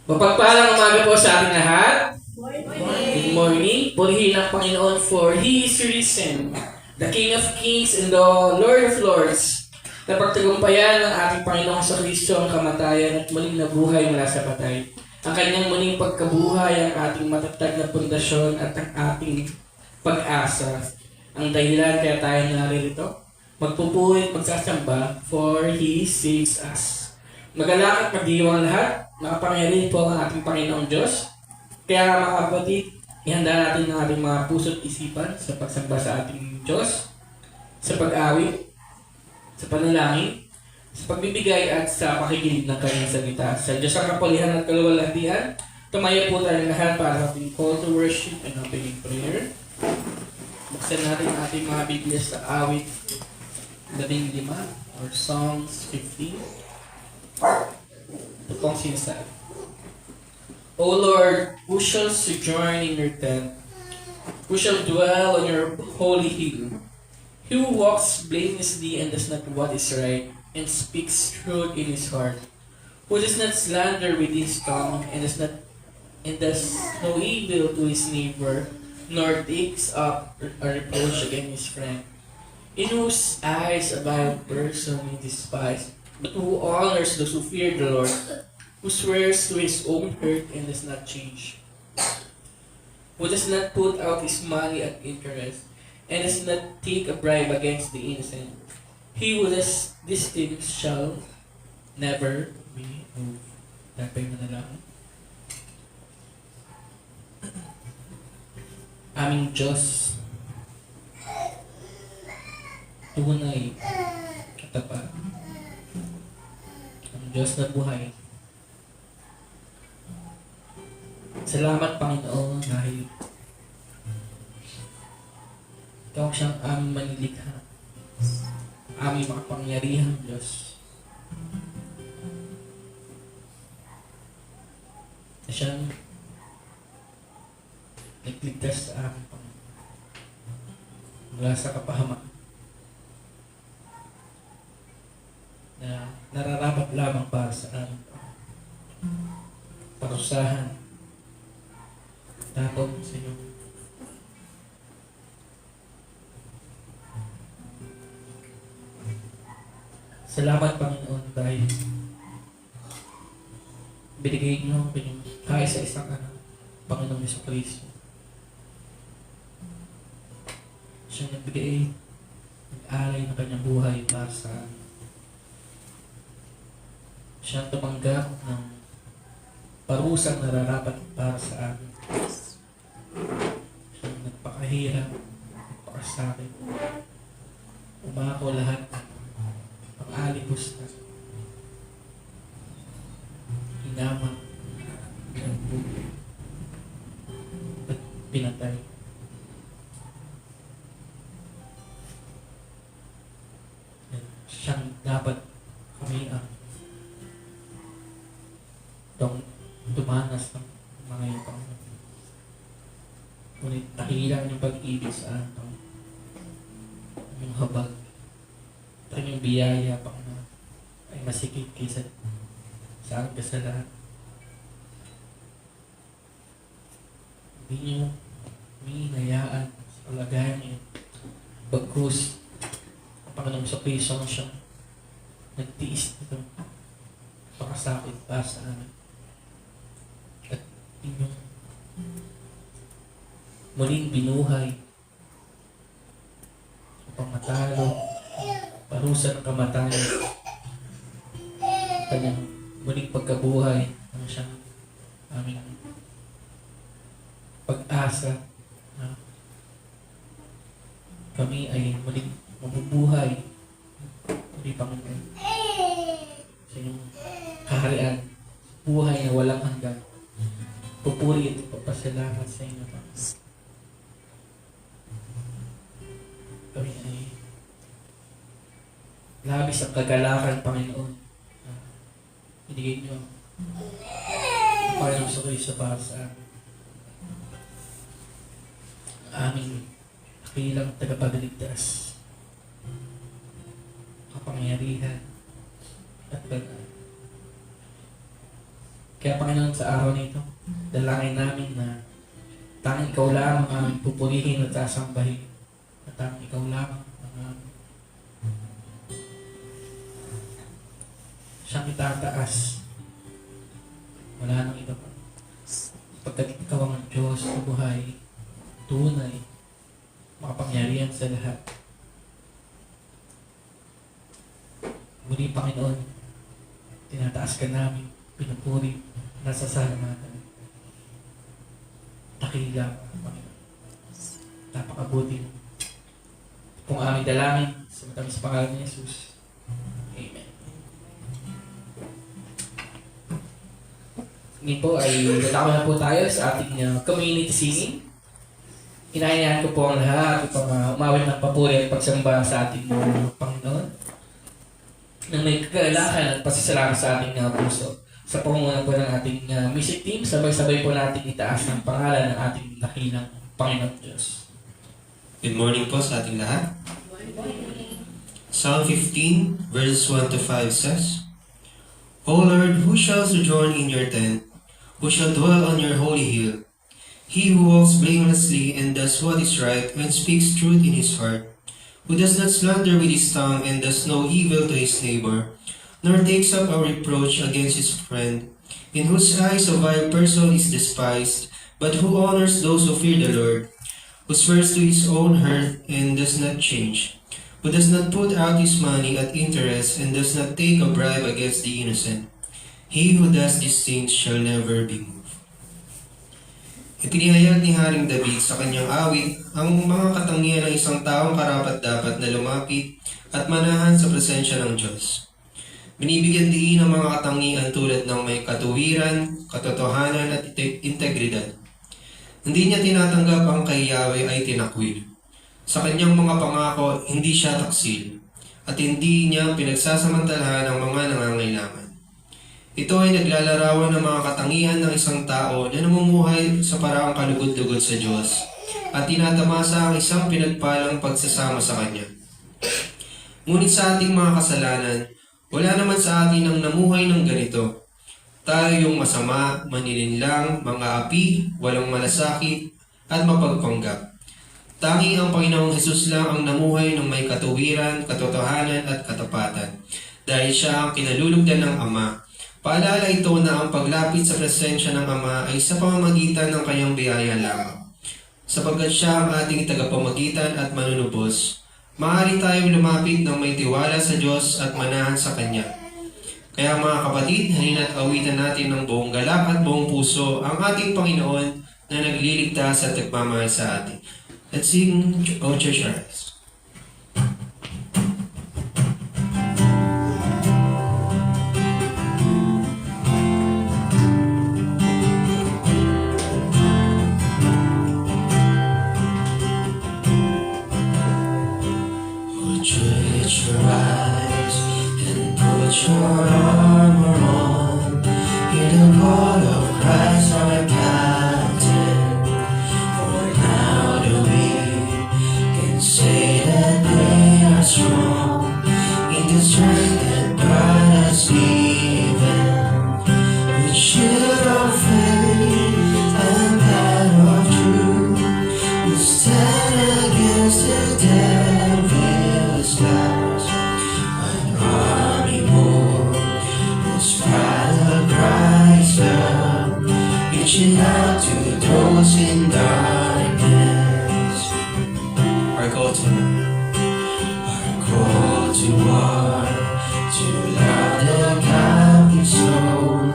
Mapagpalang umaga po sa ating lahat. Good morning. Purihin ang Panginoon for He is risen, the King of Kings and the Lord of Lords. Napagtagumpayan ng ating Panginoong sa Kristo ang kamatayan at muling nabuhay mula sa patay. Ang kanyang muling pagkabuhay ang ating matatag na pundasyon at ang ating pag-asa. Ang dahilan kaya tayo naririto, magpupuwit, magsasamba, for He saves us. Magalak at magdiwang lahat, makapangyarihan po ang ating Panginoong Diyos. Kaya mga kapatid, ihanda natin ang ating mga puso't isipan sa pagsamba sa ating Diyos, sa pag-awit, sa panalangin, sa pagbibigay at sa pakikinig ng kanyang salita. Sa Diyos ang kapulihan at kaluwalhatian, tumayo po tayo lahat para sa ating call to worship and opening prayer. Buksan natin ang ating mga Biblia sa awit 15 or Psalms 15. Ito pong sinasabi. O Lord, who shall sojourn in your tent? Who shall dwell on your holy hill? He who walks blamelessly and does not what is right, and speaks truth in his heart, who does not slander with his tongue, and does no evil to his neighbor, nor takes up a reproach against his friend, in whose eyes a vile person is despised, but who honors those who fear the Lord, who swears to his own hurt and does not change, who does not put out his money at interest, and does not take a bribe against the innocent. He who does these things shall never be moved. Tapay mo na lang. Aming Diyos, tunay, katapat, ang Diyos na buhay. Salamat, Panginoon, dahil Ikaw siyang aming manilikha, aming makapangyarihang Diyos, na siyang nagligtas sa amin, Panginoon, mula sa kapahamak na nararapat lamang para sa amin, parusahan, tapos sa iyo. Salamat, Panginoon, dahil binigay niyo ang inyong kaisa-isang anak, Panginoong Jesucristo. Siyang nagbigay, nag-alay ng kanyang buhay para sa amin. Siyang tumanggap ng parusang nararapat para sa amin. Siyang nagpakahirap, nagpakasakit, umako lahat ang alibos na hinamang ng buhay at pinatay. Siyang dapat kami ang dumanas ng mga ipang. Ngunit dahilan yung pag-ibig sa atin, yung habag, at yung biyaya pa na ay masikip kaysa sa aking kasalanan. Hindi niyo hinayaan sa kalagayan niyo. Bagkus, ang Panginoong sa Kristo na siyang nagtiis nito, pakasakit para sa amin. At inyong muling binuhay upang matalo, parusa ng kamatayan, kanyang muling pagkabuhay ng siyang aming pag-asa na kami ay muling mabubuhay muli, Panginoon, sa inyong kaharian, buhay na walang hanggan. Pupuri at papasalamat sa inyo, Panginoon. Kami ay labis ang kagalakan, Panginoon. Ibigay niyo ang Panginoon sa Kristo para sa amin. Aming kapilang tagapagligtas, kapangyarihan at banal. Kaya Panginoon, sa araw na ito, dalangin namin na tanging ikaw lamang ang aming pupurihin at sasambahin. At tanging ikaw lamang ang aming siyang itataas. Wala nang iba pa. Pagkat ikaw ang Diyos na buhay, tunay, makapangyarihan sa lahat. Muli, Panginoon, tinataas ka namin, pinupuri, nasasalamatan. Dakila, Panginoon. Napakabuti mo. Kung aming dalangin, sa matamis pangalan ni Jesus. Amen. Ngayon po ay lalako na po tayo sa ating community singing. Hinahayaan ko po ang lahat upang umawit ng papuri at pagsamba sa ating Panginoon nang may kagalakan at pasasalamat sa ating puso. Sa pangunguna po ng ating music team, sabay-sabay po natin itaas ng pangalan ng ating dakilang Panginoon Diyos. Good morning po sa ating lahat. Psalm 15 verses 1 to 5 says, O Lord, who shall sojourn in your tent? Who shall dwell on your holy hill? He who walks blamelessly and does what is right and speaks truth in his heart, who does not slander with his tongue and does no evil to his neighbor, nor takes up a reproach against his friend, in whose eyes a vile person is despised, but who honors those who fear the Lord, who swears to his own hurt and does not change, who does not put out his money at interest and does not take a bribe against the innocent. He who does these things shall never be moved. Ipinahayag ni Haring David sa kanyang awit ang mga katangian ng isang taong karapat-dapat na lumapit at manahan sa presensya ng Diyos. Binibigyan din ng mga katangian tulad ng may katuwiran, katotohanan at integridad. Hindi niya tinatanggap ang kay Yahweh ay tinakwil. Sa kanyang mga pangako, hindi siya taksil, at hindi niya pinagsasamantalahan ang mga nangangailangan. Ito ay naglalarawan ng mga katangian ng isang tao na namumuhay sa paraang kalugod-lugod sa Diyos at tinatamasa ang isang pinagpalang pagsasama sa Kanya. Ngunit sa ating mga kasalanan, wala naman sa atin ang namuhay ng ganito. Tayo yung masama, manilinlang, mga api, walang malasakit, at mapagpanggap. Tanging ang Panginoong Hesus lang ang namuhay ng may katuwiran, katotohanan at katapatan, dahil siya ang kinalulugdan ng Ama. Paalala ito na ang paglapit sa presensya ng Ama ay sa pamamagitan ng kanyang biyaya lamang. Sapagkat siya ang ating tagapamagitan at manunubos, maaari tayong lumapit ng may tiwala sa Diyos at manahan sa Kanya. Kaya mga kapatid, halina't awitan natin ng buong galak at buong puso ang ating Panginoon na nagliligtas at nagmamahal sa atin. Let's sing, O Church Arts. Your armor on, hear the call of Christ our captain. For now the weak can say that they are strong in the strength that God has given. With shield of faith and banner of truth, we stand against the devil's lies. Reaching out to those in darkness. Our call to war, to love the captive soul,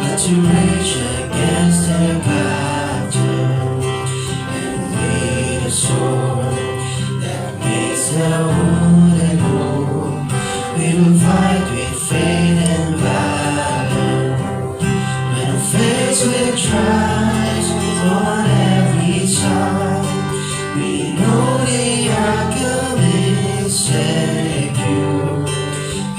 but to rage against their captor, and with a sword that makes the wounded whole, we will fight with faith and valor. Faced with trials on every side, we know the outcome is secure,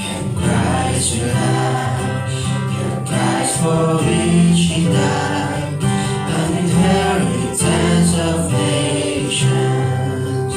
and Christ will have the price for which He died, an inheritance of nations.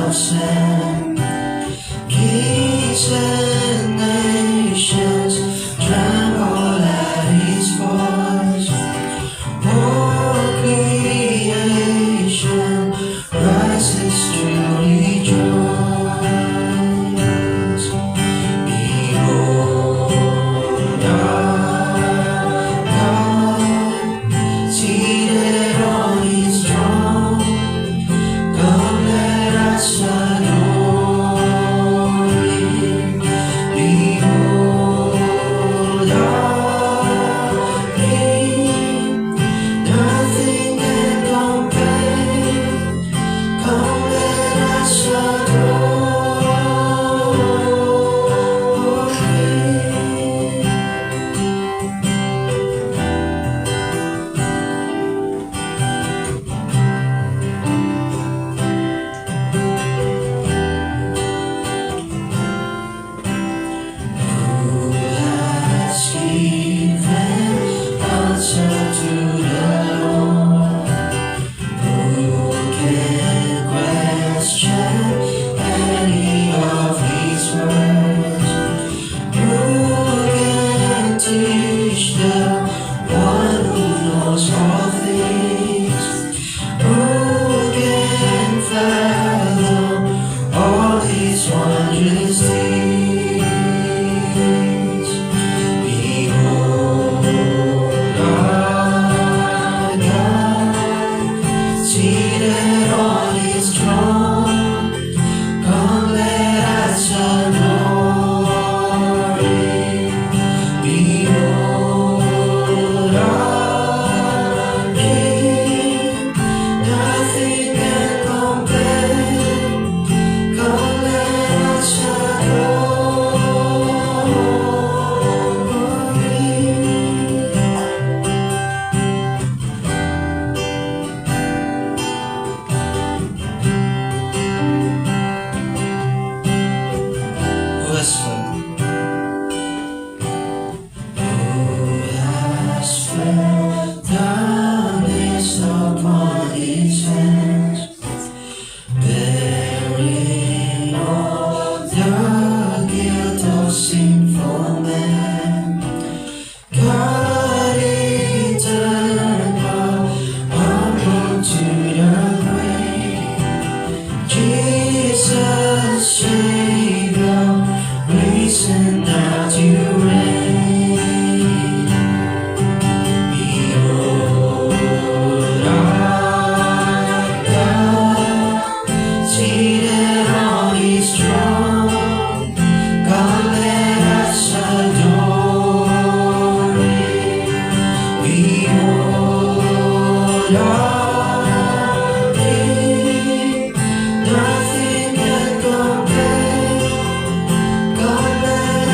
of sand. Kings and nations tremble at his voice. All creation rises to rejoice. Behold our God, seated on his throne. Come, let us adore him. Behold our King, nothing can compare. Come, let us adore him. Who has given answer to the Lord? Who can question any of his words? Who can teach the one who knows all things? Who can fathom all his wondrous deeds? Behold our God, seated on his throne. Come, let us adore him. Behold our King, nothing can compare. Come, let us adore him. Who has felt darkness upon his hands, bearing all the guilt of sinful man. God eternal, humble to the grave. Jesus, Savior, risen now to reign. Behold our God, seated on his throne. Come, let us adore him. Behold our King, nothing can compare. Come, let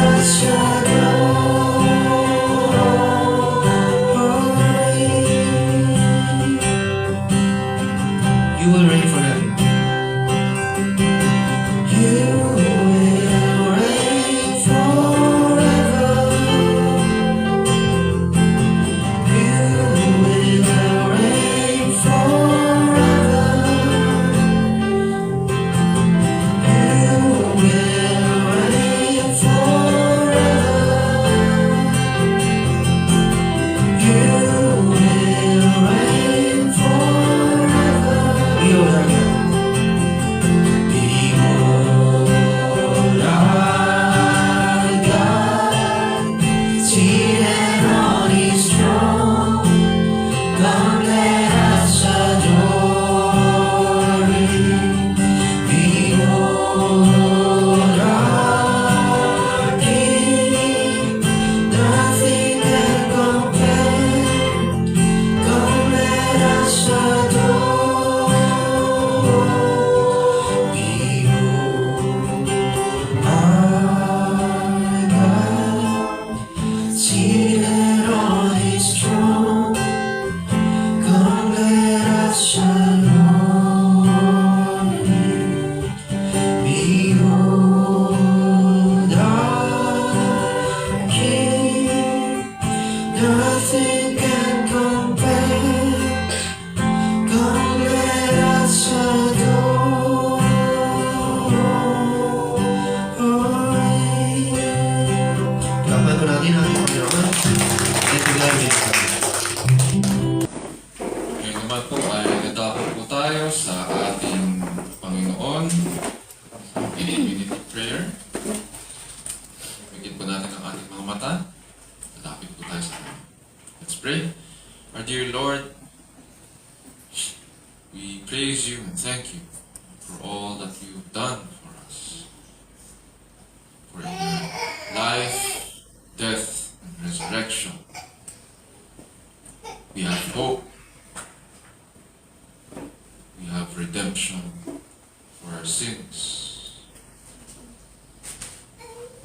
our sins.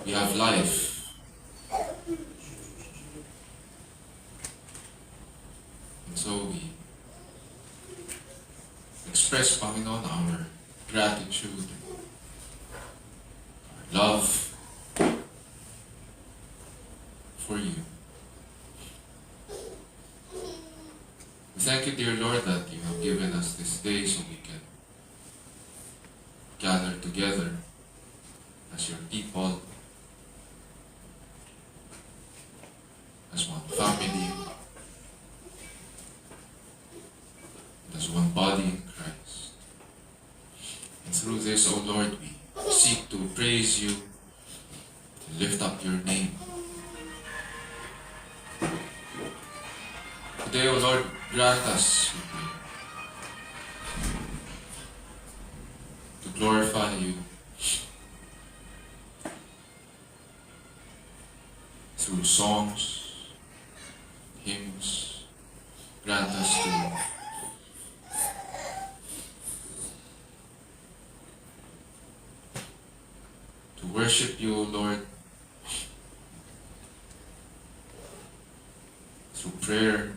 We have life. And so we express, Panginoon, our gratitude, our love for you. We thank you, dear Lord, that you have given us this day so we can gather together as your people, as one family, and as one body in Christ. And through this, O Lord, we seek to praise you, to lift up your name. Today, O Lord, grant us, we pray, to glorify you through songs, hymns. Grant us to worship you, O Lord, through prayer,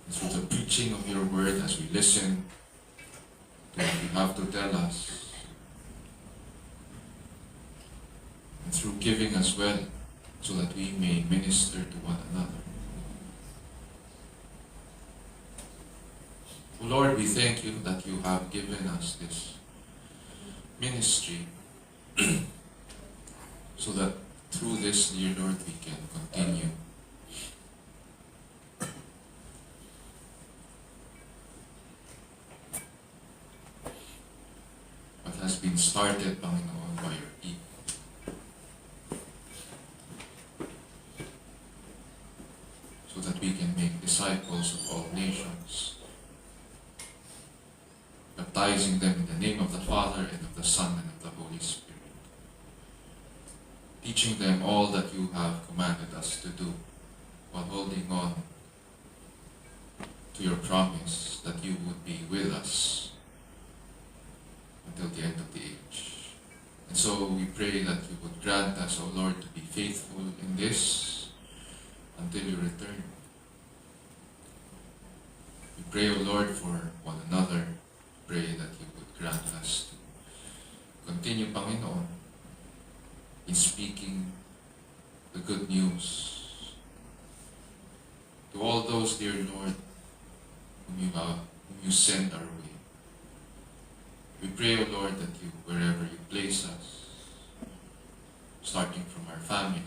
through the preaching of your word as we listen to what you have to tell us, and through giving as well, so that we may minister to one another. O Lord, we thank you that you have given us this ministry so that through this, dear Lord, we can continue what has been started, Panginoon, by your people. So that we can make disciples of all nations, baptizing them in the name of the Father and of the Son and of the Holy Spirit, teaching them all that you have commanded us to do, while holding on to your promise that you would be with us until the end of the age. And so we pray that you would grant us, O Lord, to be faithful in this until you return. We pray, O Lord, for one another. Pray that you would grant us to continue, Panginoon, in speaking the good news to all those, dear Lord, whom you send our way. We pray, O Lord, that you, wherever you place us, starting from our families,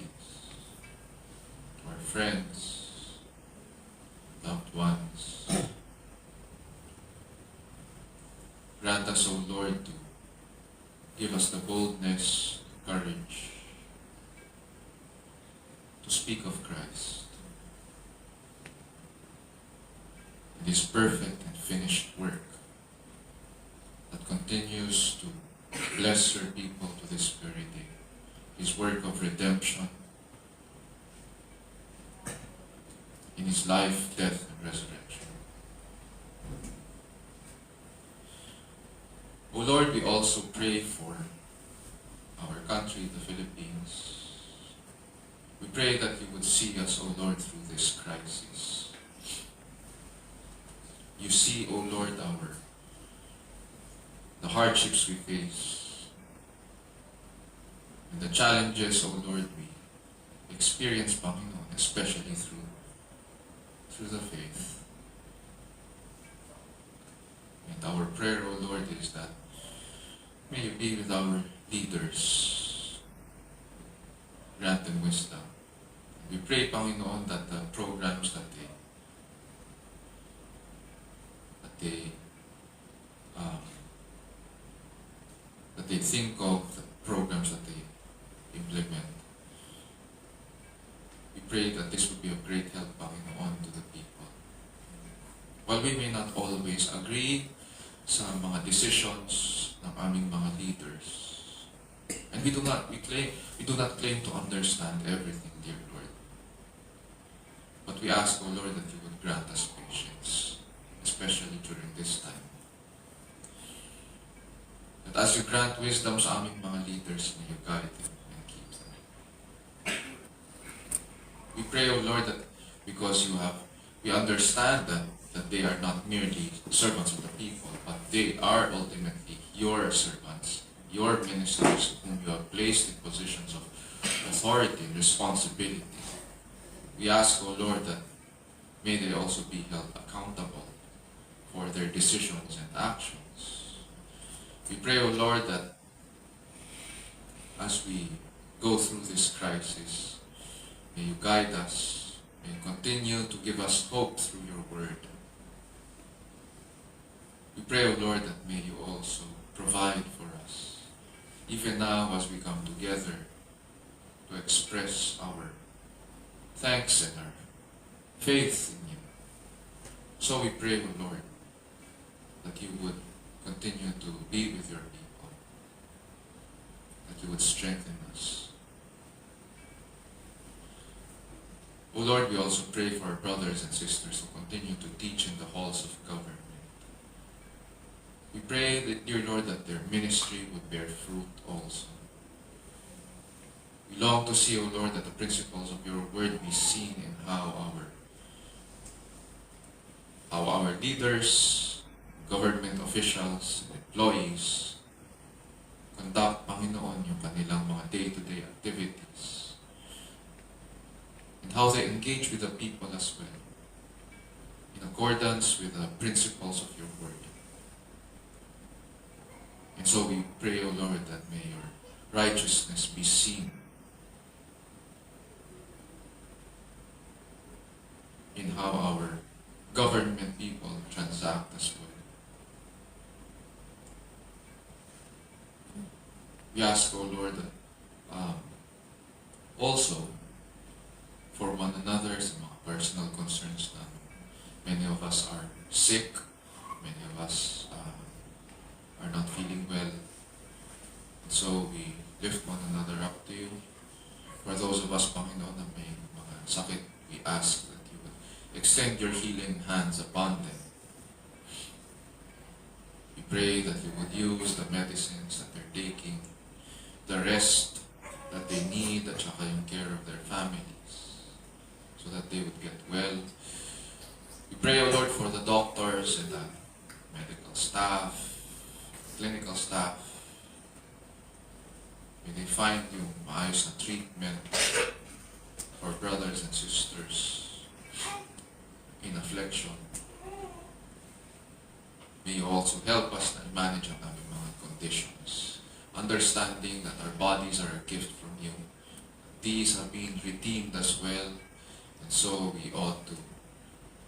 to our friends, loved ones, grant us, O Lord, to give us the boldness, the courage to speak of Christ and His perfect and finished work that continues to bless your people to this very day. His work of redemption in His life, death, and resurrection. O Lord, we also pray for our country, the Philippines. We pray that you would see us, O Lord, through this crisis. You see, O Lord, the hardships we face and the challenges, O Lord, we experience, Panginoon, especially through the faith. And our prayer, O Lord, is that may you be with our leaders. Grant them wisdom. We pray, Panginoon, that the programs that they think of, the programs that they implement, we pray that this would be of great help, Panginoon, to the people. While we may not always agree sa mga decisions ng aming mga leaders, and we do not claim to understand everything, dear Lord. But we ask, O Lord, that you would grant us patience, especially during this time. At as you grant wisdom sa aming mga leaders, may you guide them and keep them. We pray, O Lord, that because we understand that they are not merely servants of the people, but they are ultimately your servants, your ministers, whom you have placed in positions of authority and responsibility. We ask, O Lord, that may they also be held accountable for their decisions and actions. We pray, O Lord, that as we go through this crisis, may you guide us, may you continue to give us hope through your word. We pray, O Lord, that may you also provide for us, even now as we come together to express our thanks and our faith in you. So we pray, O Lord, that you would continue to be with your people, that you would strengthen us. O Lord, we also pray for our brothers and sisters who continue to teach in the halls of government. We pray that, dear Lord, that their ministry would bear fruit also. We long to see, O Lord, that the principles of your word be seen in how our leaders, government officials, employees conduct, Panginoon, yung kanilang mga day-to-day activities, and how they engage with the people as well, in accordance with the principles of your word. And so we pray, O Lord, that may your righteousness be seen in how our government people transact as well. We ask, O Lord, that also for one another sa mga personal concerns na many of us are sick, many of us are not feeling well. And so we lift one another up to you. For those of us, Panginoon, na may mga sakit, we ask that you would extend your healing hands upon them. We pray that you would use the medicines that they're taking, the rest that they need, at saka yung care of their families, so that they would get well. We pray, O Lord, for the doctors and the medical staff, clinical staff. May they find yung maayos na treatment for brothers and sisters in affliction. May you also help us na manage ang aming mga conditions, understanding that our bodies are a gift from you. These are being redeemed as well, and so we ought to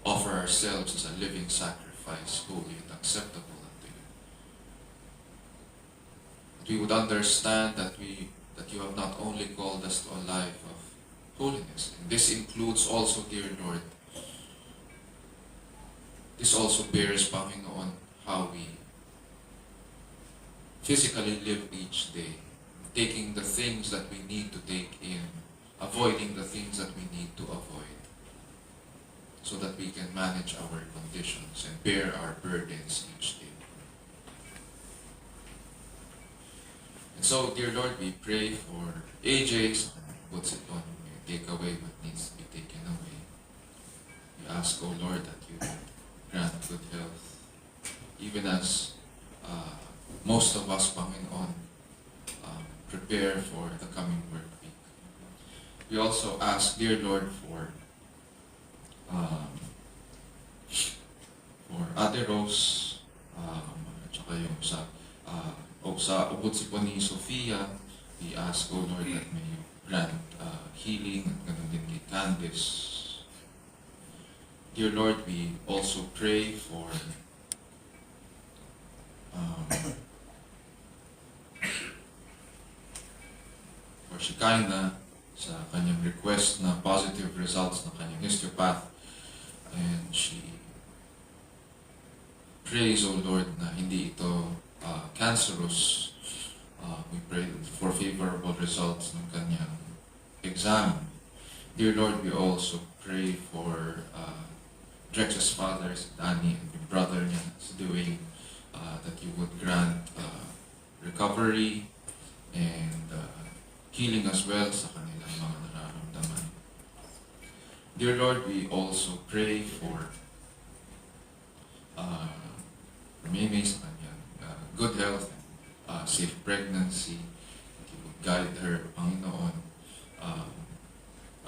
offer ourselves as a living sacrifice, holy and acceptable unto you. That we would understand that you have not only called us to a life of holiness, and this includes also, dear Lord, this also bears, Panginoon, how we physically live each day, taking the things that we need to take in, avoiding the things that we need to avoid, so that we can manage our conditions and bear our burdens each day. And so, dear Lord, we pray for AJ's, puts it on, take away what needs to be taken away. We ask, O Lord, that you would grant good health, even as most of us, Panginoon, prepare for the coming work week. We also ask, dear Lord, for Ate Rose, at saka yung sa ubod si po ni Sofia, we ask, O Lord, that may you grant healing, at ganun din kay Candice. Dear Lord, we also pray for Shekinah sa kanyang request na positive results ng kanyang histopath, and she prays, O Lord, na hindi ito cancerous. We pray for favorable results ng kanyang exam. Dear Lord, we also pray for Drex's father, si Danny, and yung brother niya is doing, that you would grant recovery and healing as well sa kanilang mga nararamdaman. Dear Lord, we also pray for Mimi sa kanyang good health, safe pregnancy, that you would guide her, Panginoon,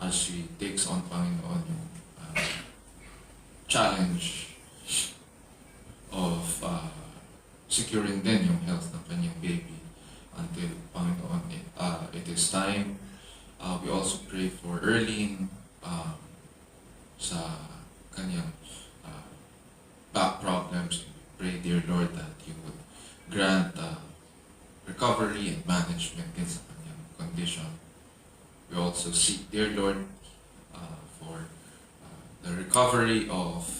as she takes on, Panginoon, yung challenge of securing din yung health ng kanyang baby until, Panginoon, it is time. We also pray for Erlene sa kanyang back problems. Pray, dear Lord, that you would grant recovery and management din sa kanyang condition. We also seek, dear Lord, for the recovery of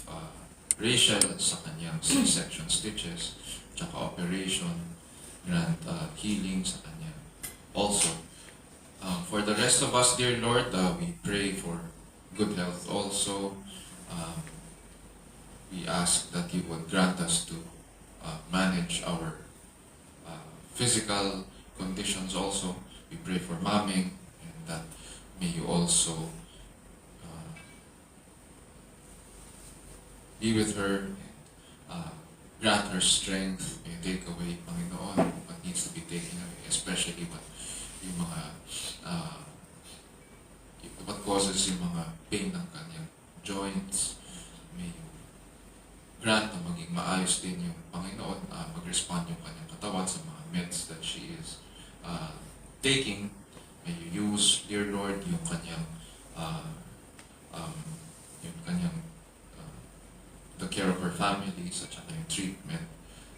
Rachel sa kanyang C-section stitches, tsaka operation, grant healing sa kanya. Also, for the rest of us, dear Lord, we pray for good health also. We ask that you would grant us to manage our physical conditions also. We pray for Maming, and that may you also be with her, and grant her strength, may take away, Panginoon, what needs to be taken away, especially yung mga what causes yung mga pain ng kanyang joints. May you grant na maging maayos din yung Panginoon, mag-respond yung kanyang katawan sa mga meds that she is taking. May you use, dear Lord, yung kanyang the care of her family, such as yung treatment,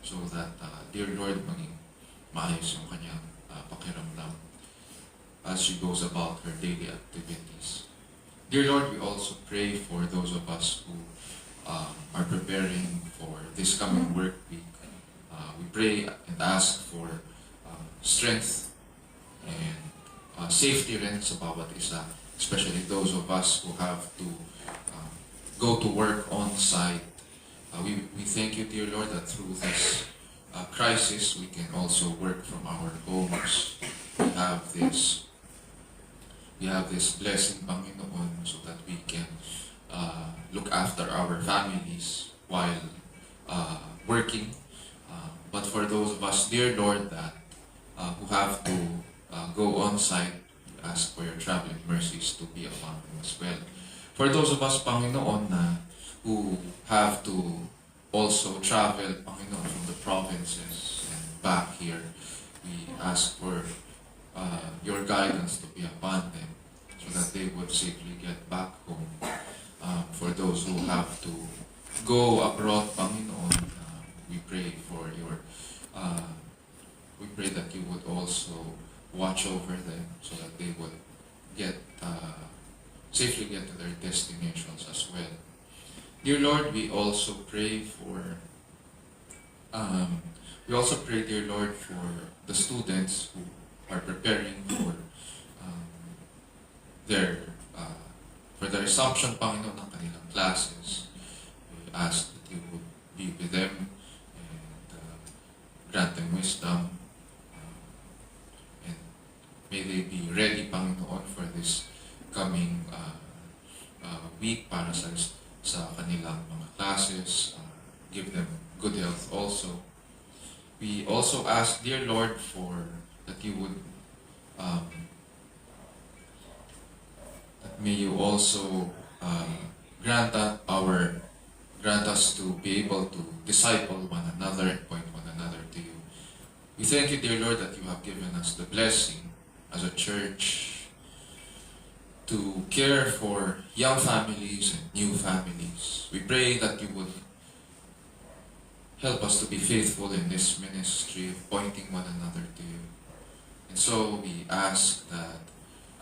so that, dear Lord, maging maayos yung kanyang pakiramdam as she goes about her daily activities. Dear Lord, we also pray for those of us who are preparing for this coming work week. We pray and ask for strength and safety rin sa bawat isa, especially those of us who have to go to work on site. We thank you, dear Lord, that through this crisis we can also work from our homes. We have this blessing, Panginoon, so that we can look after our families while working. But for those of us, dear Lord, that who have to go on site, we ask for your traveling mercies to be upon them as well. For those of us, Panginoon, who have to also travel, Panginoon, from the provinces and back here, we ask for your guidance to be upon them so that they would safely get back home. For those who have to go abroad, Panginoon, we pray for we pray that you would also watch over them so that they would safely get to their destinations as well. Dear Lord, we also pray, dear Lord, for the students who are preparing for their resumption, Panginoon, ng kanilang classes. We ask that you would be with them and grant them wisdom, and may they be ready, Panginoon, for this coming week para sa kanilang mga classes. Give them good health also. We also ask, dear Lord, that you would that may you also grant us to be able to disciple one another and point one another to you. We thank you, dear Lord, that you have given us the blessing as a church to care for young families and new families. We pray that you would help us to be faithful in this ministry of pointing one another to you. And so we ask that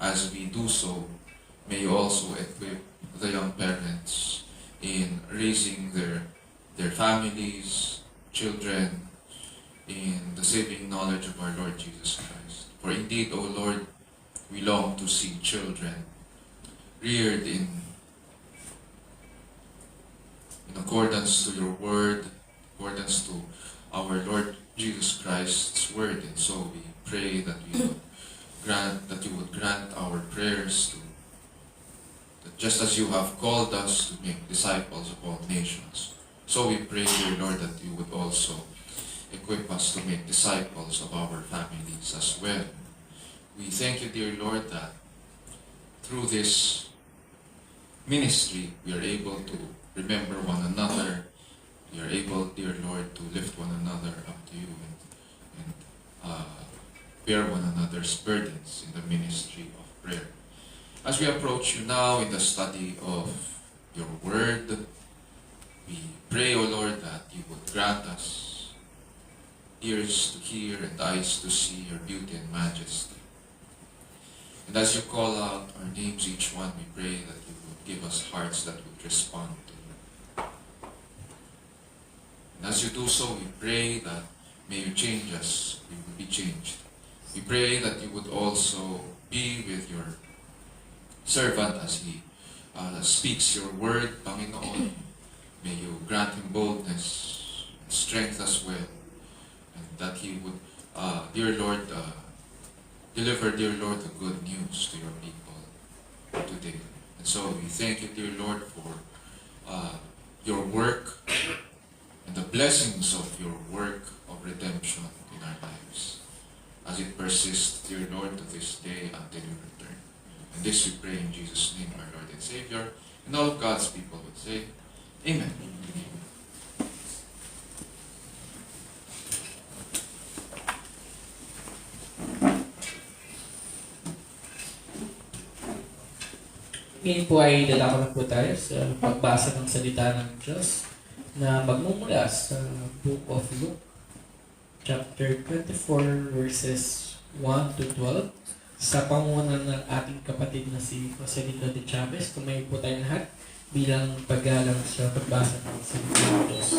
as we do so, may you also equip the young parents in raising their families, children, in the saving knowledge of our Lord Jesus Christ. For indeed, O Lord, we long to see children reared in accordance to your word, accordance to our Lord Jesus Christ's word. And so we pray that you would grant our prayers to that just as you have called us to make disciples of all nations, so we pray, dear Lord, that you would also equip us to make disciples of our families as well. We thank you, dear Lord, that through this ministry, we are able to remember one another. We are able, dear Lord, to lift one another up to you and bear one another's burdens in the ministry of prayer. As we approach you now in the study of your word, we pray, O Lord, that you would grant us ears to hear and eyes to see your beauty and majesty. And as you call out our names, each one, we pray that you would give us hearts that would respond to you. And as you do so, we pray that may you change us, we will be changed. We pray that you would also be with your servant as he speaks your word, Panginoon. May you grant him boldness and strength as well. And that he would, dear Lord, deliver, dear Lord, the good news to your people today. And so we thank you, dear Lord, for your work and the blessings of your work of redemption in our lives, as it persists, dear Lord, to this day until you return. And this we pray in Jesus' name, our Lord and Savior, and all of God's people would say, Amen. Ngayon po ay dalaman po tayo sa pagbasa ng salita ng Diyos na magmumula sa Book of Luke, chapter 24, verses 1 to 12, sa pangunan ng ating kapatid na si Joselito de Chavez. Tumayo po tayo lahat bilang paggalang sa pagbasa ng salita ng Diyos.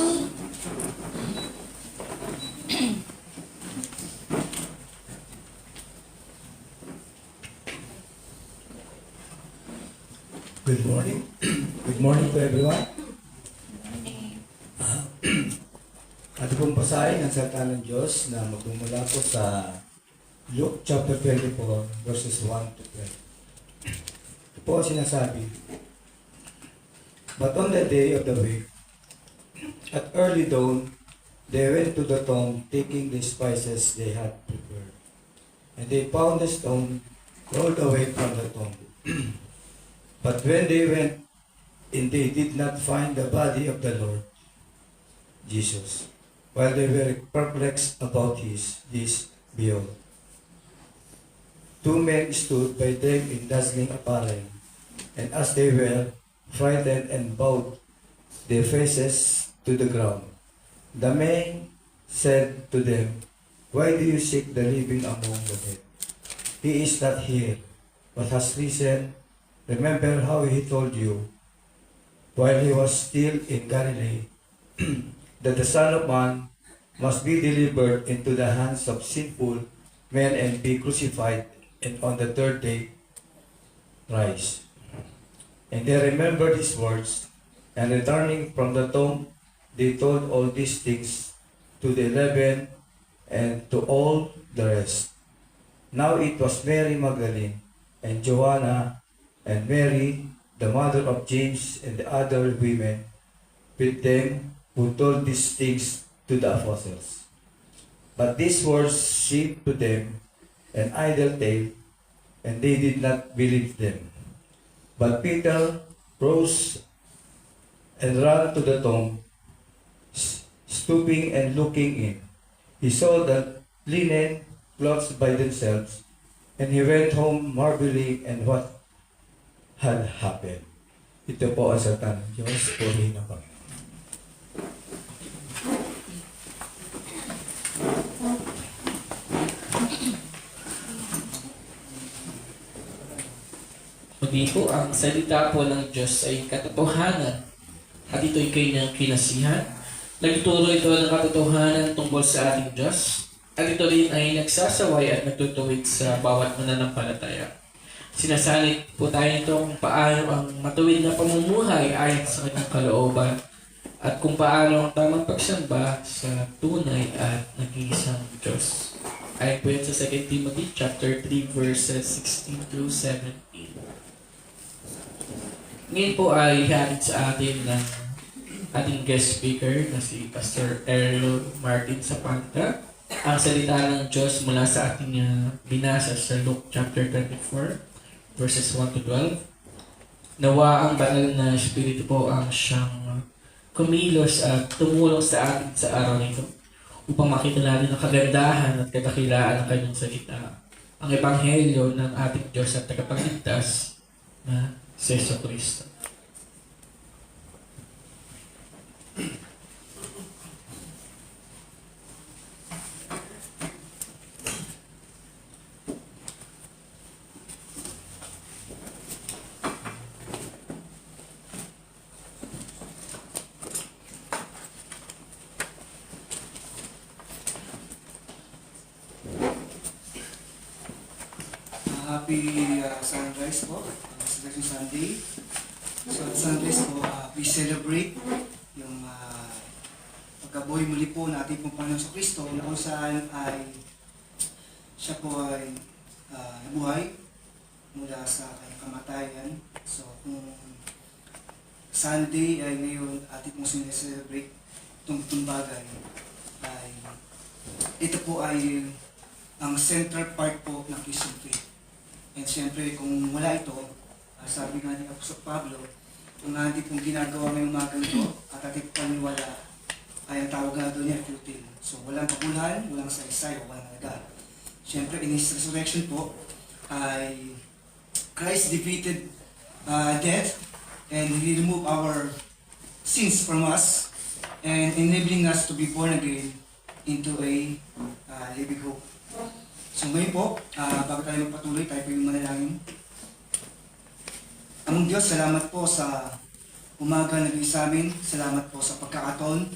Good morning. Good morning to everyone. Ato pong basahin ang salita ng Diyos na magmumula po sa Luke chapter 24 verses 1 to 12. Ito po ang sinasabi. But on the day of the week, at early dawn, they went to the tomb taking the spices they had prepared. And they found the stone rolled away from the tomb. But when they went in, they did not find the body of the Lord Jesus, while they were perplexed about this, behold, two men stood by them in dazzling apparel, and as they were frightened and bowed their faces to the ground, the men said to them, Why do you seek the living among the dead? He is not here, but has risen. Remember how he told you, while he was still in Galilee, that the Son of Man must be delivered into the hands of sinful men and be crucified, and on the third day rise. And they remembered his words, and returning from the tomb, they told all these things to the 11 and to all the rest. Now it was Mary Magdalene, and Joanna, and Mary, the mother of James, and the other women with them who told these things to the apostles. But these words seemed to them an idle tale, and they did not believe them. But Peter rose and ran to the tomb, stooping and looking in. He saw the linen clothes by themselves, and he went home marveling at what had happened. Ito po ang salita ng Diyos, purihin ang Panginoon. Muli po, ang salita po ng Diyos ay katotohanan at ito'y kanyang kinasihan. Nagtuturo ito ng katotohanan tungkol sa ating Diyos at ito rin ay nagsasaway at nagtutuwid sa bawat mananampalataya. Sinasalit po tayo nito kung paano ang matuwid na pamumuhay ayon sa kanyang kalooban at kung paano ang tamang pagsamba sa tunay at nag-iisang Diyos. Ayon po yan sa 2 Timothy chapter 3 verses 16 through 17. Ngayon po ay hatid sa atin ng ating guest speaker na si Pastor Errol Martin Zapanta. Ang salita ng Diyos mula sa ating binasa sa Luke chapter 24 verses 1 to 12. Nawa ang banal na Espiritu po ang siyang kumilos at tumulong sa atin sa araw nito upang makita natin ang kagandahan at kadakilaan ng kanyang salita. Ang Ebanghelyo ng ating Diyos at tagapagligtas na si Jesucristo. Happy sunrise po, Resurrection Sunday. So at sunrise po, we celebrate yung pagkabuhay muli po na ating pong Panginoon sa Kristo na kung saan ay siya po ay nabuhay mula sa kanyang kamatayan. So kung Sunday ay ngayon ating pong sineselebrate itong bagay ay ito po ay ang central part po ng Christian faith. And siyempre, kung wala ito, sabi nga ni Apostol Pablo, kung hindi pong ginagawa ngayong umagang ito, at ating paniwala, ay ang tawag nga doon niya, futile. So, walang kapulahan, walang saysay, o walang halaga. Siyempre, in His resurrection po, ay Christ defeated death, and He removed our sins from us, and enabling us to be born again into a living hope. So ngayon po, bago tayo magpatuloy, tayo po yung manalangin. Among Diyos, salamat po sa umaga na naging sa amin. Salamat po sa pagkakataon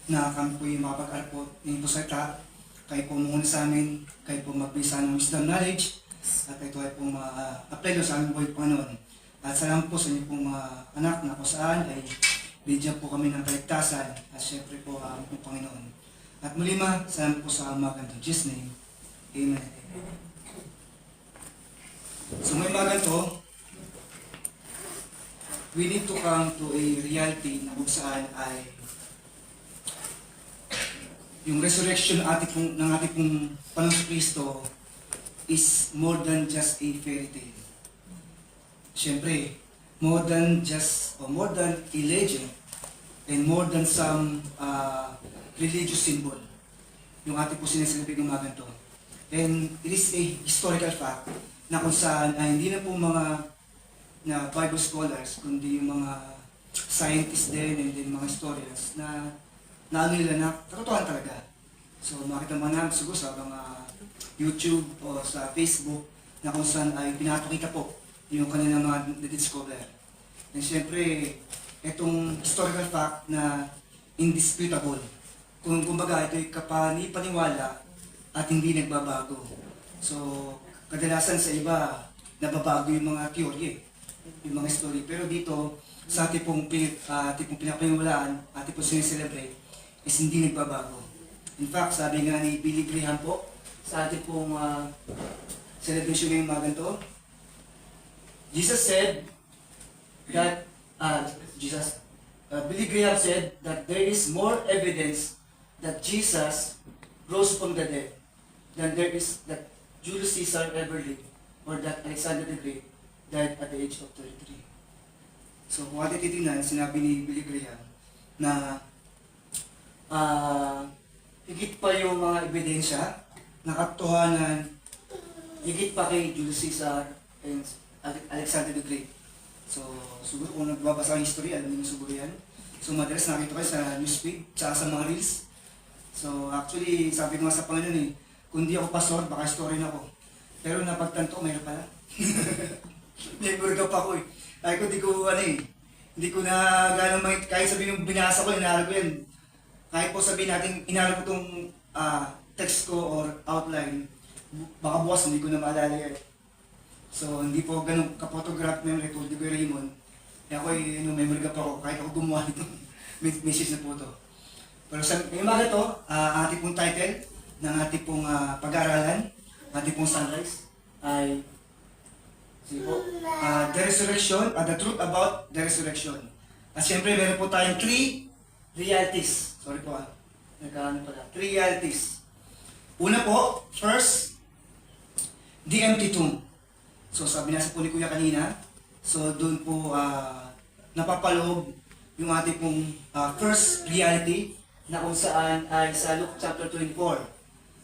na kami po yung makapag-aral po ng salita. Kayo po muna sa amin, kayo po magbisa ng wisdom knowledge, at ito ay po ma-apply sa aming buhay Panginoon. At salamat po sa inyo pong mga anak na kung saan ay bigyan po kami ng kaligtasan at syempre po ang aming Panginoon. At muli salamat po sa umaga in Jesus' name. Amen. So may mga ganito, we need to come to a reality na kung saan ay yung resurrection ng ating pong Panginoon Kristo is more than just a fairy tale. Siyempre, more than a legend and more than some religious symbol yung ating po sinasabi ng mga ganito. And it is a historical fact na kung saan ay hindi na po mga na Bible scholars, kundi yung mga scientists din and then mga historians na naano nila na katotohanan talaga. So makita mo namin siguro sa mga YouTube o sa Facebook na kung saan ay pinapakita po yung kanilang mga na-discover. And syempre, itong historical fact na indisputable. Kumbaga, ito'y paniwala at hindi nagbabago. So, kadalasan sa iba, nababago yung mga theory, yung mga story. Pero dito, sa ating pong pinapaniwalaan, ating pong sineselebrate, is hindi nagbabago. In fact, sabi nga ni Billy Graham po, sa ating pong celebration ngayong mga ganito, Jesus said that, Billy Graham said that there is more evidence that Jesus rose from the dead than there is that Julius Caesar ever lived or that Alexander the Great died at the age of 33. So kung ating titingnan, sinabi ni Billy Graham na higit pa yung mga ebidensya na katotohanan, higit pa kay Julius Caesar and Alexander the Great. So siguro kung nagbabasa ng history, alam niyo siguro yan. So madalas nakita kayo sa newsfeed, tsaka sa mga reels. So actually, sabi ko nga sa Panginoon kung di ako pastor, baka story na ako. Pero napagtanto ko, mayroon pala. May burga pa ako Ay ko, hindi ko na gano'ng kahit sabihin yung binasa ko, inaral ko yan. Kahit po sabihin natin, inaral ko itong text ko or outline, baka bukas hindi ko na maalala yan. So hindi po ganun ka-photograph memory ko, hindi ko Raymond. Kaya ako memory ka pa ako, kahit ako gumawa nito. message na po to. Pero sa ngayong umaga to, ating pong title ng ating pong pag-aaralan, ating pong sunrise, ay sige po, the resurrection, the truth about the resurrection. At siyempre, meron po tayong 3 realities. Sorry po nagkaano pala. 3 realities. Una po, first, the empty tomb. So sabi nasa po ni Kuya kanina, so doon po napapaloob yung ating pong first reality na kung saan ay sa Luke chapter 24.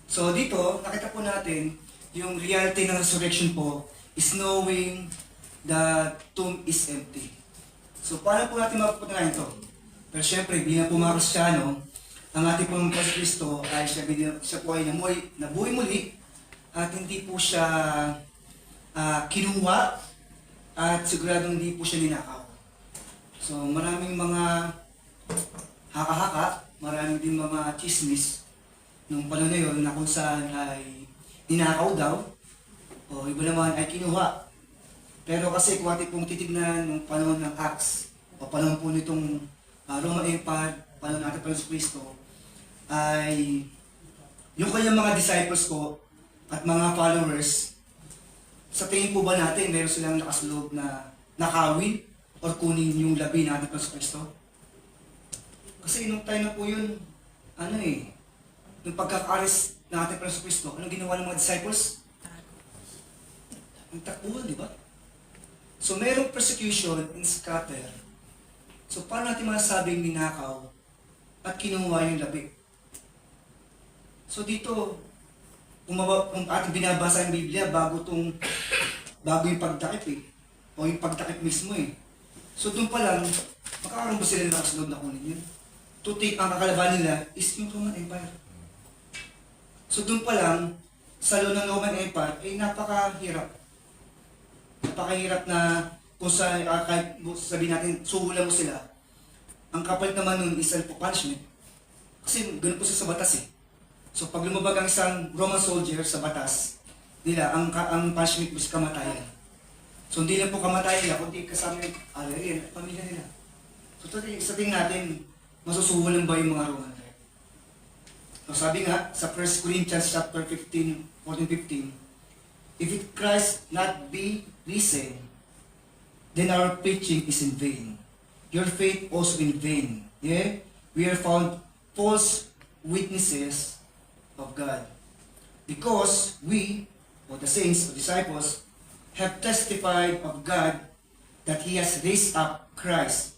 So dito, nakita po natin yung reality ng resurrection po is knowing the tomb is empty. So paano po natin mapapatunayan ito? Pero syempre, bilang po mga Kristiyano, ang ating pong Kristo ay siya po ay nabuhay muli at hindi po siya kinuha at siguradong hindi po siya ninakaw. So maraming mga haka-haka, maraming din mga chismis nung panahon na yun na kung saan ay ninakaw daw o iba naman ay kinuha. Pero kasi kung ating pong titignan nung panahon ng Acts o panahon po nitong Roman Empire, panahon natin pa sa Kristo, ay yung kanyang mga disciples po at mga followers, sa tingin po ba natin meron silang nakasulog na nakawin or kunin yung labi natin pa sa Kristo? Kasi nung time na po yun, yung pagkaka-arrest natin pa sa Kristo, anong ginawa ng mga disciples? Ang takbuhan, di ba? So merong persecution and scatter. So paano natin masasabing ninakaw at kinuha yung labi? So dito, kung ating binabasa yung Biblia, bago yung pagdakip o yung pagdakip mismo So doon pa lang, makakaroon ba sila ng nakasunod na kunin yun? To take ang kakalaban nila is yung Roman Empire. So doon pa lang, sa loob ng Roman Empire, ay napakahirap. Napakahirap na kung kahit sabihin natin, suhulan mo sila, ang kapalit naman nun is punishment. Kasi ganun po sa batas So pag lumabag ang isang Roman soldier sa batas nila, ang punishment is kamatayan. So hindi lang po kamatayan nila, kundi kasama yung pamilya nila. So sa tingin natin, masusuhulan ba yung mga Roman? So sabi nga, sa 1 Corinthians chapter 15, 14-15, if it Christ not be risen, then our preaching is in vain. Your faith also in vain. Yeah? We are found false witnesses of God. Because we, or the saints, or disciples, have testified of God that He has raised up Christ,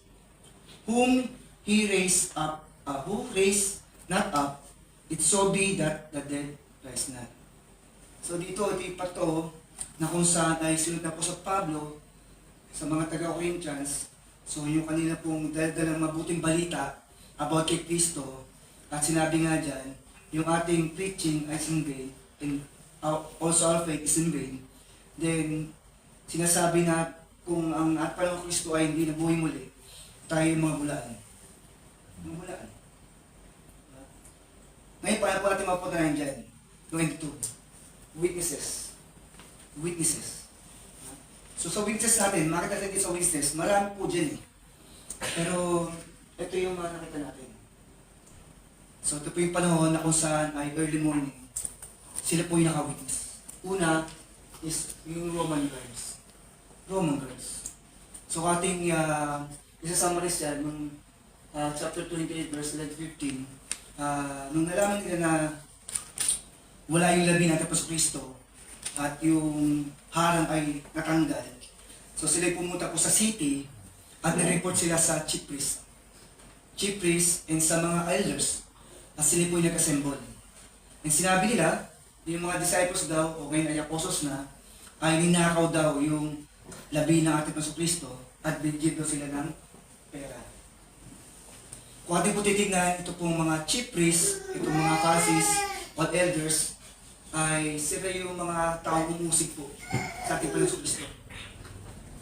whom He raised up, who raised not up, it so be that the dead rise not. So dito, ito yung pato na kung saan ay sinunod na po sa Pablo, sa mga taga-Corinthians, so yung kanila pong dala-dalang mabuting balita about kay Kristo, at sinabi nga dyan, yung ating preaching ay in vain, and also our faith is in vain, then sinasabi na kung ang at palang Kristo ay hindi nabuhay muli, tayo yung mga bulaan. Mga bulaan. Ngayon, paano po natin mapatunayan dyan? 22. Witnesses. Witnesses. So sa witnesses natin, makita natin sa witnesses, marami po dyan Pero ito yung mga nakita natin. So ito po yung panahon na kung saan ay early morning, sila po yung naka-witness. Una is yung Roman guards. Roman guards. So ating isa-summarize yan, nung chapter 28 verse 11-15, nung nalaman nila na wala yung labi natin pa sa Kristo at yung harang ay natanggal, so sila pumunta po sa city at nag-report sila sa chief priest and sa mga elders at sila po yung nag-assemble. And sinabi nila, yung mga disciples daw, o ngayon ay apostles na, ay ninakaw daw yung labi ng ating Paso Kristo at binigyan daw sila ng pera. Kung ating po titignan, ito pong mga chief priests, itong mga Pharisees o elders, ay sila yung mga taong umusig po sa ating Paso Kristo.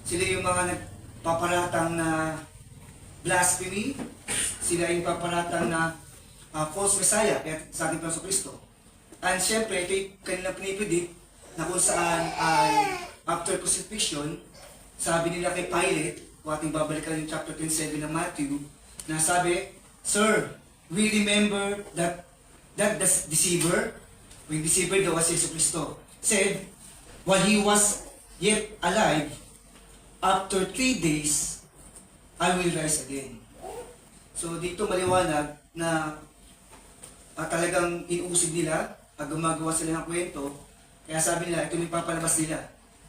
Sila yung mga nagpaparatang na blasphemy, sila yung paparatang na false messiah sa ating Paso Kristo. And syempre, ito yung kanilang pinipredict na kung saan ay after crucifixion, sabi nila kay Pilate, kung ating babalikan yung chapter 27 ng Matthew, na sabi, Sir, we remember that the deceiver, yung deceiver daw si Yesu Cristo, said, while he was yet alive, after 3 days, I will rise again. So dito maliwanag na talagang inuusig nila, gumagawa sila ng kwento, kaya sabi nila, ito yung papalabas nila,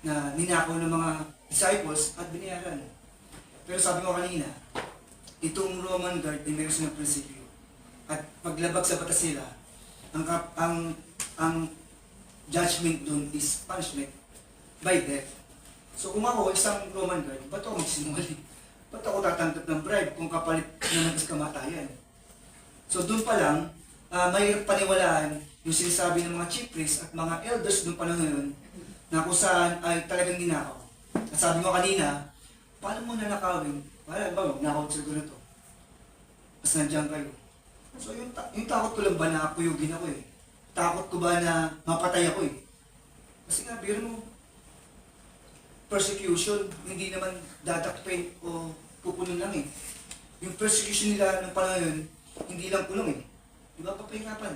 na ninakaw ng mga disciples at binayaran. Pero sabi ko kanina, itong Roman guard ay meron silang prinsipyo. At paglabag sa batas nila, ang judgment doon is punishment by death. So kung ako, isang Roman guard, ba't ako magsinungaling? Ba't ako tatanggap ng bribe kung kapalit naman is kamatayan? So doon pa lang, may paniwalaan yung sinasabi ng mga chief priests at mga elders noong panahon na yun, na kung saan ay talagang ninakaw. At sabi mo kanina, paano mo nanakawin? Wala ba, magnakaw sa gulo to. Mas nandiyan kayo. So yung takot ko lang ba na puyugin ako eh? Takot ko ba na mapatay ako eh? Kasi nga, biro mo, persecution, hindi naman dadakpin o kukulong lang eh. Yung persecution nila ng panahon yun, hindi lang kulong eh. Di ba papahirapan?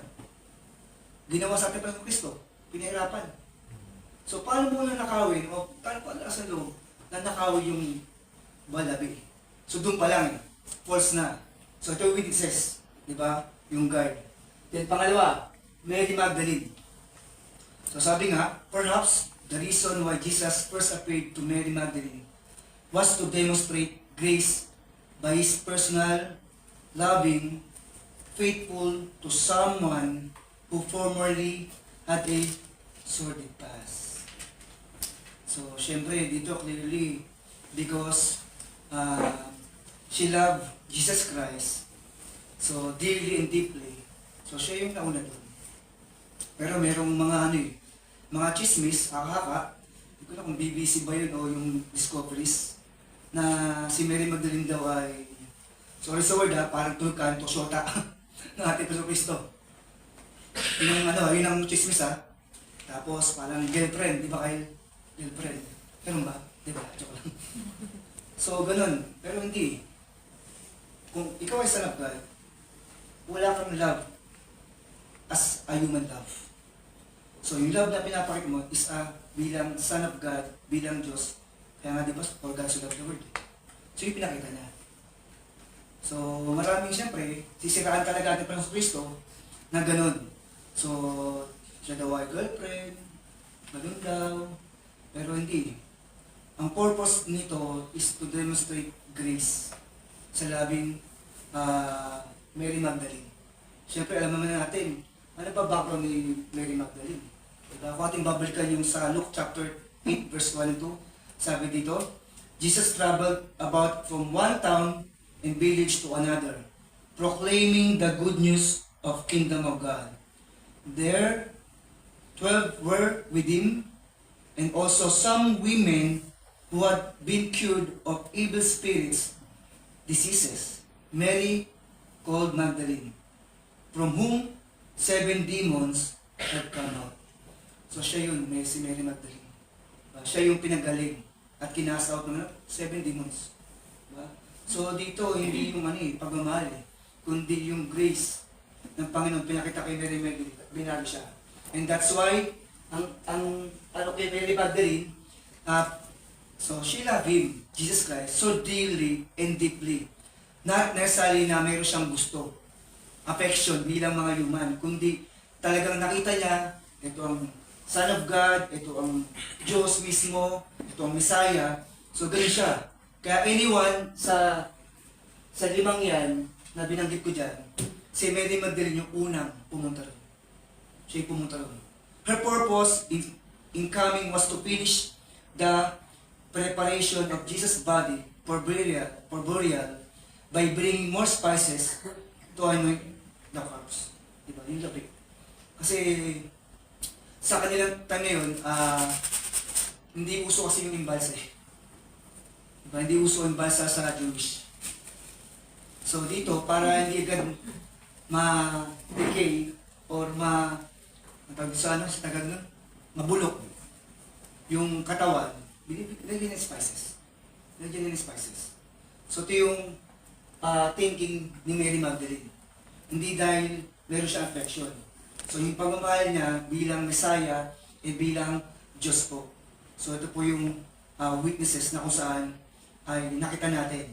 Ginawa sa atin pa ng Kristo, pinahirapan. So paano mo nanakawin o paano pa sa loob na nakawin yung balabi? So doon pa lang eh, false na. So ito yung witnesses, di ba? Yung guard. Then pangalawa, Mary Magdalene. So sabi nga, perhaps the reason why Jesus first appeared to Mary Magdalene was to demonstrate grace by His personal, loving, faithful to someone who formerly had a sordid past. So, syempre, dito clearly, because she loved Jesus Christ, so dearly and deeply, so siya yung nauna doon. Pero merong mga mga chismis, haka-haka, hindi ko na kung BBC ba yun o yung Discoveries, na si Mary Magdalene daw ay, sorry sa word parang tulkan, tosyota, ng ating Peso Cristo. Yun ang chismis Tapos parang girlfriend, di ba kayo? Girlfriend. Ganun ba? Di ba? Joke lang. So, ganun. Pero hindi. Kung ikaw ay son of God, wala kang love as a human love. So, yung love na pinapakita mo is bilang son of God, bilang Diyos. Kaya nga, di ba, for God so loved the world. So, yung pinakita niya. So, maraming siyempre, sisiraan talaga natin pa ng Kristo na ganun. So, siya daw ay girlfriend, ganun daw, pero hindi. Ang purpose nito is to demonstrate grace sa labing Mary Magdalene. Siyempre, alam naman natin, ano ba background ni Mary Magdalene? Diba? Kung ating babalikan yung sa Luke chapter 8 verse 1 and 2, sabi dito, Jesus traveled about from one town and village to another, proclaiming the good news of kingdom of God. There, 12 were with him, and also some women who had been cured of evil spirits, diseases. Mary, called Magdalene, from whom 7 demons had come out. So siya yun, si Mary Magdalene. Siya yung pinagaling at kinast out ng 7 demons. Diba? So dito, hindi yung pagmamahal kundi yung grace ng Panginoon pinakita kay Mary Magdalene, binago siya. And that's why, ang kay Mary Magdalene, so she loved Him, Jesus Christ, so dearly and deeply. Not necessarily na mayroon siyang gusto, affection bilang mga human, kundi talagang nakita niya, ito ang Son of God, ito ang Diyos mismo, ito ang Messiah, so ganun siya. Kaya anyone sa 5 yan na binanggit ko dyan, si Mary Magdalene yung unang pumunta rin. Siya yung pumunta rin. Her purpose in coming was to finish the preparation of Jesus' body for burial by bringing more spices to anoint the corpse. Diba? Yung lapit. Kasi sa kanilang time ngayon, hindi uso kasi yung imbalsa eh. Diba? Hindi uso yung imbalsa sa Jewish. So dito, para hindi agad ma-decay or mabulok yung katawan, binibigyan ng spices. Binibigyan ng spices. So ito yung thinking ni Mary Magdalene. Hindi dahil meron siyang affection. So yung pagmamahal niya bilang Messiah bilang Diyos po. So ito po yung witnesses na kung saan ay nakita natin.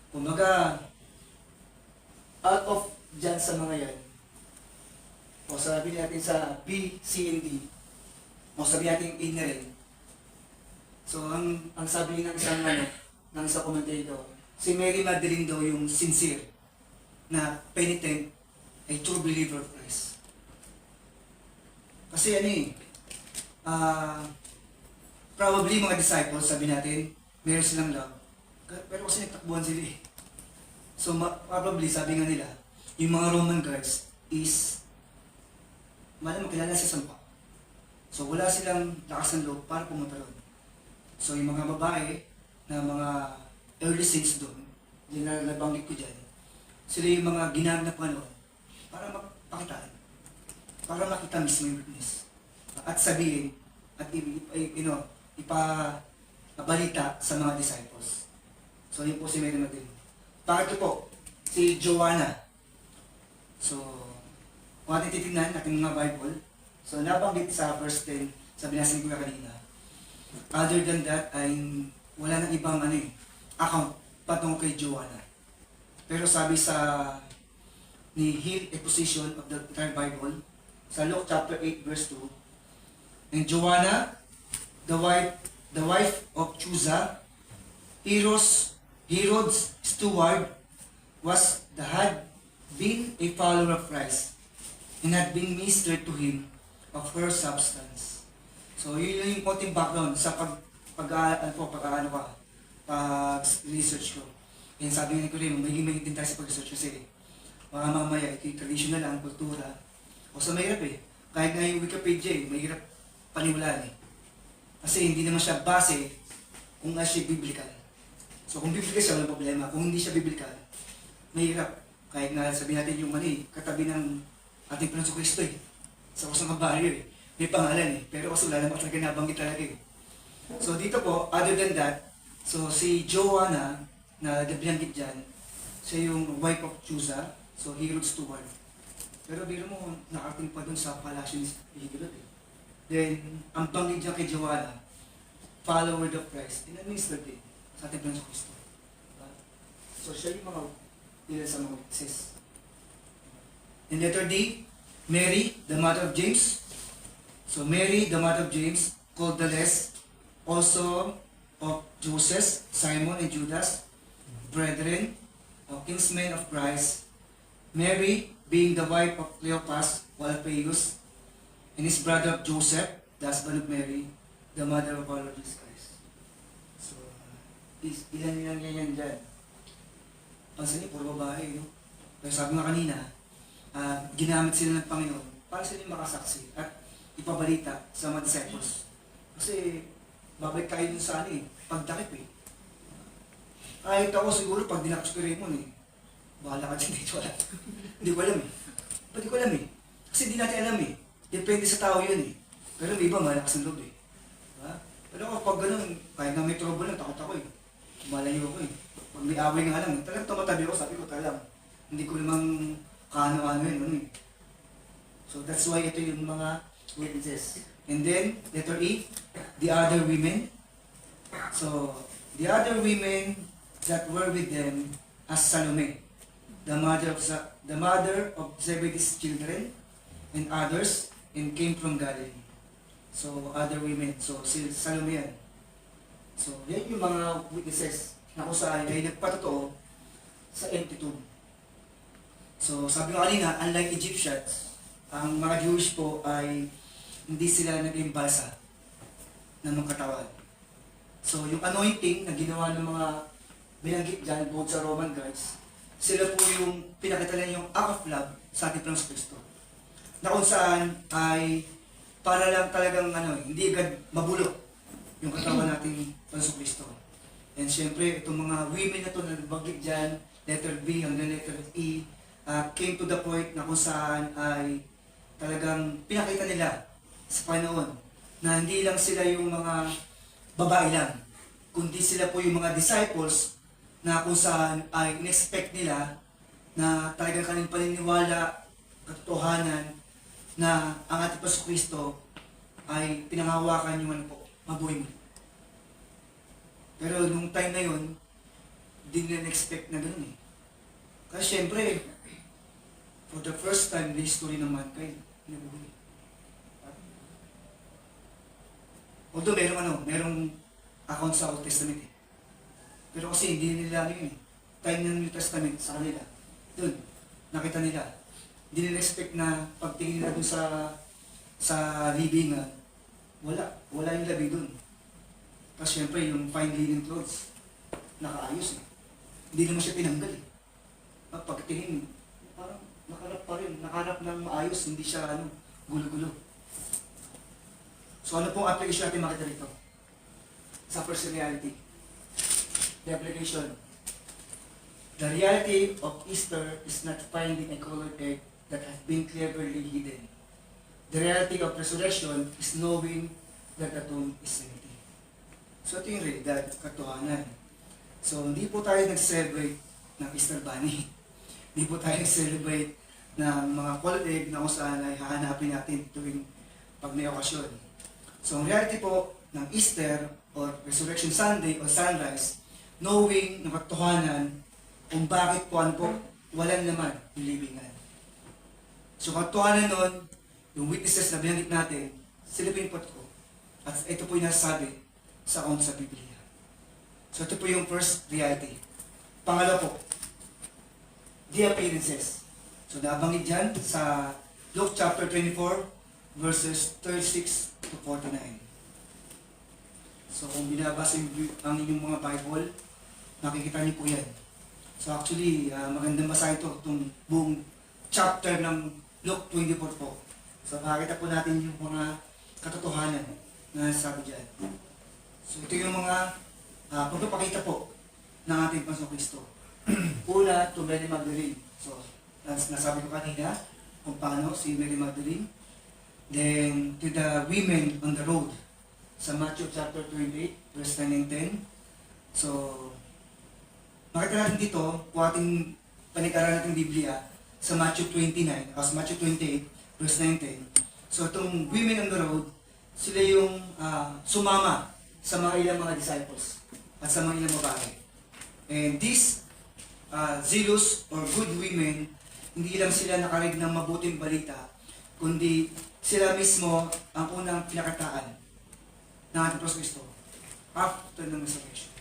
Kumbaga, out of dyan sa mga yan, o sabi natin sa B, C, and D, o sabi natin A na rin. So ang sabi ng isang ng isang commentator, si Mary Magdalene daw yung sincere na penitent ay true believer of Christ. Kasi probably mga disciples, sabi natin, meron silang love. Pero kasi nagtakbuhan sila eh. So probably, sabi nga nila, yung mga Roman guards is, malamang kilala sa sampa. So wala silang lakas ng loob para pumunta doon. So yung mga babae na mga early saints doon, yung nabanggit ko dyan, sila yung mga ginamit na Panginoon para magpakitaan. Para makita mismo yung witness. At sabihin, at ipabalita sa mga disciples. So yun po si Mary Magdalene. Pangatlo po, si Joanna. So, kung ating titignan natin mga Bible, so nabanggit sa verse 10, sa binasin ko na kanina. Other than that, ay wala nang ibang account patungkol kay Joanna. Pero sabi sa ni Hill Exposition of the entire Bible, sa Luke chapter 8 verse 2, and Joanna, the wife of Chuza, Herod's steward, had been a follower of Christ and had been ministered to him of her substance. So yun yung konting background sa pag-research ko. And sabi nga ko rin, may din tayo sa pag-research kasi mga mamaya, ito yung traditional lang, kultura. O sa mahirap kahit nga yung Wikipedia mahirap paniwalaan Kasi hindi naman siya base kung nga siya biblical. So kung biblical siya, walang problema. Kung hindi siya biblical, mahirap. Kahit nga sabihin natin yung katabi ng ating Panginoon Kristo sa kusang barrier may pangalan Pero kasi wala naman talaga nabanggit talaga So dito po, other than that, so si Joanna, na nabanggit dyan, siya yung wife of Chuza, so Herod's steward. Pero biro mo, nakating pa dun sa palasyo ni Herod Then, ang banggit niya kay Joanna, follower of Christ, in-administer din sa ating Panginoon Kristo. So siya yung mga ilan sa mga witnesses. In letter D, Mary, the mother of James. So Mary, the mother of James, called the less, also of Joseph, Simon, and Judas, brethren, of kinsmen of Christ. Mary, being the wife of Cleopas, Alphaeus, and his brother Joseph, the husband of Mary, the mother of our Lord Jesus Christ. So, ilan yan dyan. Pansin niyo, puro babae, Pero sabi nga kanina, ginamit sila ng Panginoon para sila makasaksi at ipabalita sa mga disciples. Kasi, babalik tayo dun sa pagdakip Kahit ako siguro, pag dinakos ko Raymond bahala ka dyan dito, hindi ko alam Ba't ko alam Kasi di natin alam Depende sa tao yun Pero may iba, malakas ang loob Diba? Pero ako pag ganun, kahit na may trouble lang, takot ako Malayo ako Pag may away nga lang, talagang tumatabi ako, sabi ko talagang hindi ko namang kaano-ano yun So that's why ito yung mga witnesses. And then, letter E, the other women. So, the other women that were with them as Salome, the mother of Zebedee's children, and others, and came from Galilee. So, other women. So, si Salome yan. So, yan yung mga witnesses na kung saan ay nagpatotoo sa empty tomb. So, sabi ko kanina, unlike Egyptians, ang mga Jewish po ay hindi sila nag-imbalsa ng mga katawan. So, yung anointing na ginawa ng mga binanggit dyan, both sa Roman guards, sila po yung pinakita nila yung act of love sa ating Panginoon Kristo. Na kung saan ay para lang talagang hindi agad mabulok yung katawan nating Panginoon Kristo. And syempre, itong mga women na ito na nabanggit dyan, letter B hanggang letter E, came to the point na kung saan ay talagang pinakita nila sa Panginoon na hindi lang sila yung mga babae lang, kundi sila po yung mga disciples na kung saan ay in-expect nila na talagang kanilang paniniwala, katotohanan na ang ating Paso Kristo ay pinanghawakan yung ano po, mabuhay mo. Pero nung time na yun, hindi nila expect na gano'n eh. Kasi syempre, for the first time in the history ng mankind, nabuhay. Although merong account sa Old Testament eh. Pero kasi hindi nila ano yun eh. Time ng New Testament sa kanila. Doon, nakita nila. Hindi nila expect na pagtingin nila doon sa libingan, wala yung labi doon. Kasi syempre yung fine linen clothes, nakaayos eh. Hindi naman siya tinanggal eh. Pagtingin, parang nakarap pa rin, nakarap ng maayos, hindi siya gulo-gulo. So ano pong application natin makita rito? Sa first reality. The application. The reality of Easter is not finding a colored egg that has been cleverly hidden. The reality of resurrection is knowing that the tomb is empty. So ito yung realidad, katotohanan. So hindi po tayo nag-celebrate ng Easter Bunny. Hindi po tayo nag-celebrate ng mga colored egg na kung saan ay hahanapin natin tuwing pag may okasyon. So ang reality po ng Easter or Resurrection Sunday or Sunrise, knowing ng katotohanan kung bakit po ano po walang naman yung libingan. So katotohanan nun, yung witnesses na binanggit natin, sila pinipot ko. At ito po yung nasasabi sa account sa Biblia. So ito po yung first reality. Pangalawa po, the appearances. So nabanggit dyan sa Luke chapter 24, verses 36 to 49. So kung binabasa ang inyong mga Bible, makikita niyo po yan. So actually, magandang basahin ito, itong buong chapter ng Luke 24 po. So makikita po natin yung mga katotohanan na sabi dyan. So ito yung mga pagpapakita po ng ating Paso Kristo. Una, to Mary Magdalene. So, nasabi ko kanina kung paano si Mary Magdalene. Then, to the women on the road sa Matthew chapter 28, verse 9 and 10. So, makita natin dito, kung ating panikaran natin Biblia, sa Matthew 29, o sa Matthew 28, verse 9 and 10. So, itong women on the road, sila yung sumama sa mga ilang mga disciples at sa mga ilang babae. And these zealous or good women, hindi lang sila nakarig ng mabuting balita, kundi sila mismo ang unang pinakataan ng ating Paso Kristo after ng resurrection.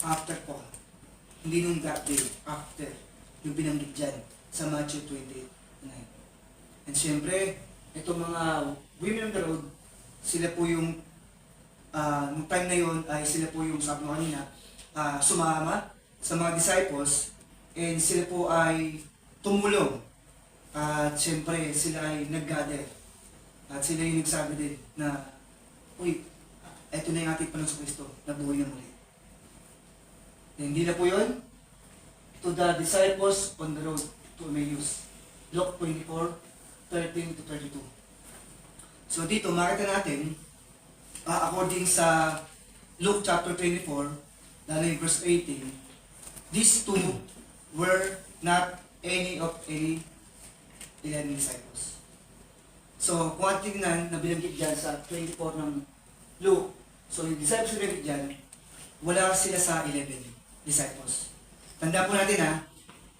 After po. Hindi nung that day, after yung binanggit dyan sa Matthew 28:9. And syempre, itong mga women on the road, sila po yung nung time na yun ay sila po yung sabi mo kanina, sumama sa mga disciples and sila po ay tumulong at syempre sila ay nag-gather at sila yung nagsabi din na uy, eto na yung ating Panginoon Kristo, nabuhay na muli. Hindi na po yun, to the disciples on the road to Emmaus. Luke 24:13 to 32. So dito makita natin, according sa Luke chapter 24, lalo yung verse 18, these two were not any of any 11 disciples. So, kung ating tingnan na binanggit dyan sa 24 ng Luke, so yung disciples na binanggit dyan, wala sila sa 11 disciples. Tanda po natin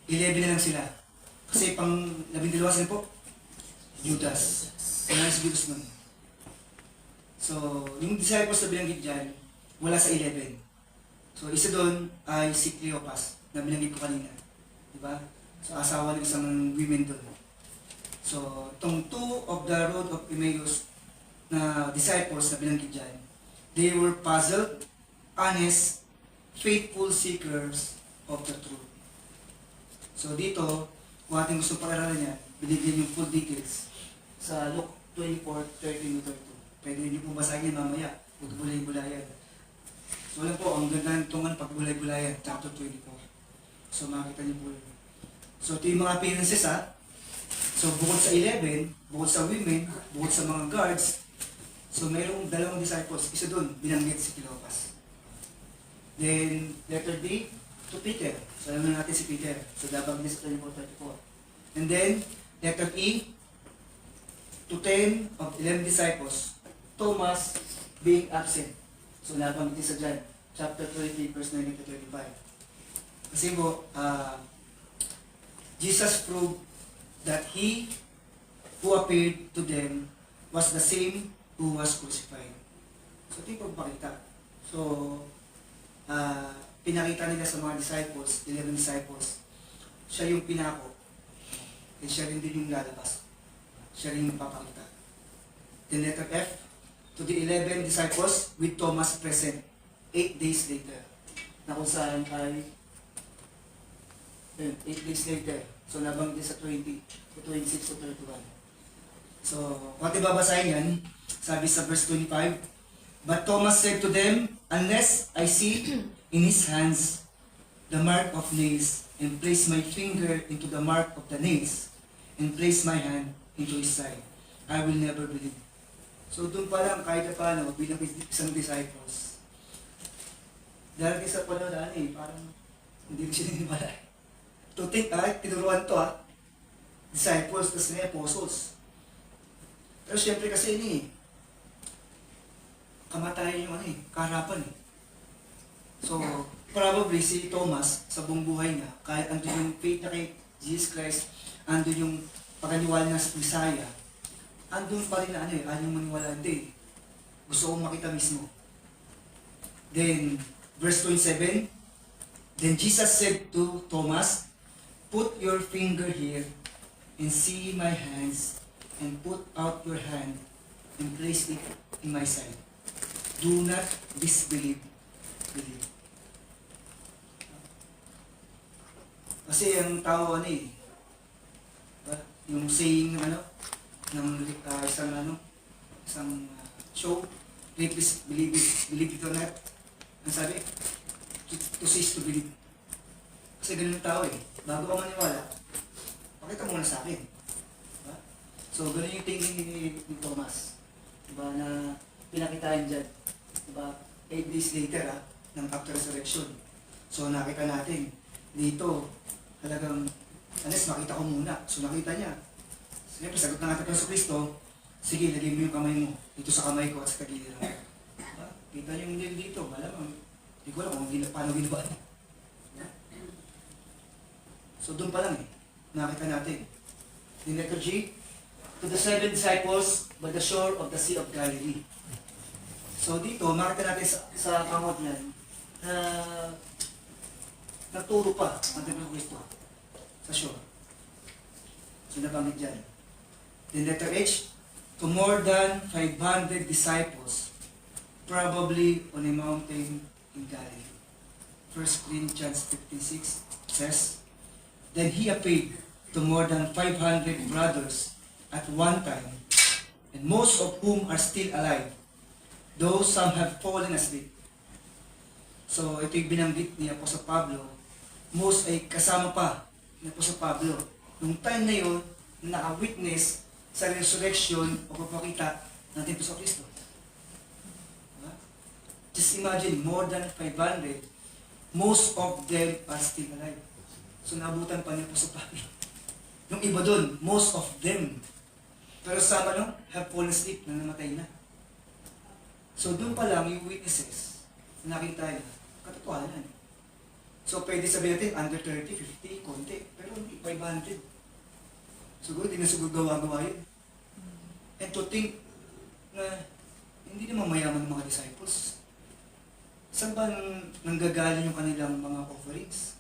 11 na lang sila. Kasi pang 12 sila po, Judas. Wala si Judas nun. So, yung disciples na binanggit dyan, wala sa 11. So, isa doon ay si Cleopas, na binanggit ko kanina. Diba? So, asawa ng isang women doon. So, itong two of the road of Emmaus na disciples na binanggit dyan, they were puzzled, honest, faithful seekers of the truth. So, dito, kung ating gusto pag-aralan yan, binigyan yung full details sa Luke 24:13-32. Pwede niyo po basahin yan mamaya, huwag bulay-bulayan. So, alam po, ang ganda nitong pagbulay-bulayan, chapter 24. So, makikita niyo po yun. So, ito yung mga appearances So, bukod sa 11, bukod sa women, bukod sa mga guards, so mayroong dalawang disciples. Isa doon, binanggit si Cleopas. Then, letter D, to Peter. So alam na natin si Peter. So dabang din sa 24:34. And then, letter E, to 10 of 11 disciples, Thomas being absent. So nabanggit din sa John, chapter 20, verse 19 to 25. Kasi po, Jesus proved that He who appeared to them was the same who was crucified. So ito yung pagpakita. So, pinakita nila sa mga disciples, 11 disciples, siya yung pinako. And siya rin din yung lalabas. Siya rin yung papakita. Then letter F, to the 11 disciples with Thomas present 8 days later. Na kung saan ay 8 days later. So nabanggit sa 20, to 26 to 31. So, kung ating babasahin yan, sabi sa verse 25, but Thomas said to them, unless I see in his hands the mark of nails, and place my finger into the mark of the nails, and place my hand into his side, I will never believe. So doon pa lang, kahit na paano, bilang isang disciples, dahil sa panahon parang hindi ko siya niniwala. To think, tinuruan to disciples, tapos na apostles. Pero syempre kasi kamatayan yung kaharapan So, probably si Thomas, sa buong buhay niya, kahit andun yung faith na kay Jesus Christ, andun yung pagkaniwala niya sa Messiah, andun pa rin na ayaw maniwala, hindi. Gusto kong makita mismo. Then, verse 27, then Jesus said to Thomas, put your finger here and see my hands, and put out your hand and place it in my side. Do not disbelieve, believe. Kasi ang tao yung saying ng isang show, please believe it or not. Ang sabi, to see is to believe. Kasi ganun yung tao bago ka maniwala, pakita mo na sa akin. Diba? So ganun yung thinking ni Thomas. Diba, na pinakitaan dyan. Diba, 8 days later ng after resurrection. So nakita natin dito, talagang, unless makita ko muna. So nakita niya. Siyempre, sagot na natin sa Kristo, sige, lagay mo yung kamay mo dito sa kamay ko at sa tagiliran. Diba? Kita niyo yung nail dito, malamang. Hindi ko alam kung paano ginawa niya. So doon pa lang nakita natin. The letter G, to the 7 disciples by the shore of the Sea of Galilee. So dito, makita natin sa pangod niyan, na nagturo pa ang Templo Cristo sa shore. So nabanggit dyan. The letter H, to more than 500 disciples, probably on a mountain in Galilee. 1 Corinthians 56 says, then he appeared to more than 500 brothers at one time, and most of whom are still alive, though some have fallen asleep. So ito yung binanggit ni Apostol Pablo, most ay kasama pa ni Apostol Pablo. Nung time na yun, naka-witness sa resurrection o papakita ng Templo sa Kristo. Diba? Just imagine, more than 500, most of them are still alive. So nabutan pa niya po sa Pablo. Yung iba dun, most of them. Pero sama have fallen asleep na namatay na. So dun pa lang yung witnesses na nakita niya, katotohanan. So pwede sabihin natin, under 30, 50, konti. Pero hindi 500. Siguro, hindi na siguro gawa-gawa yun. And to think na hindi naman mayaman ng mga disciples. Saan ba nanggagaling yung kanilang mga offerings?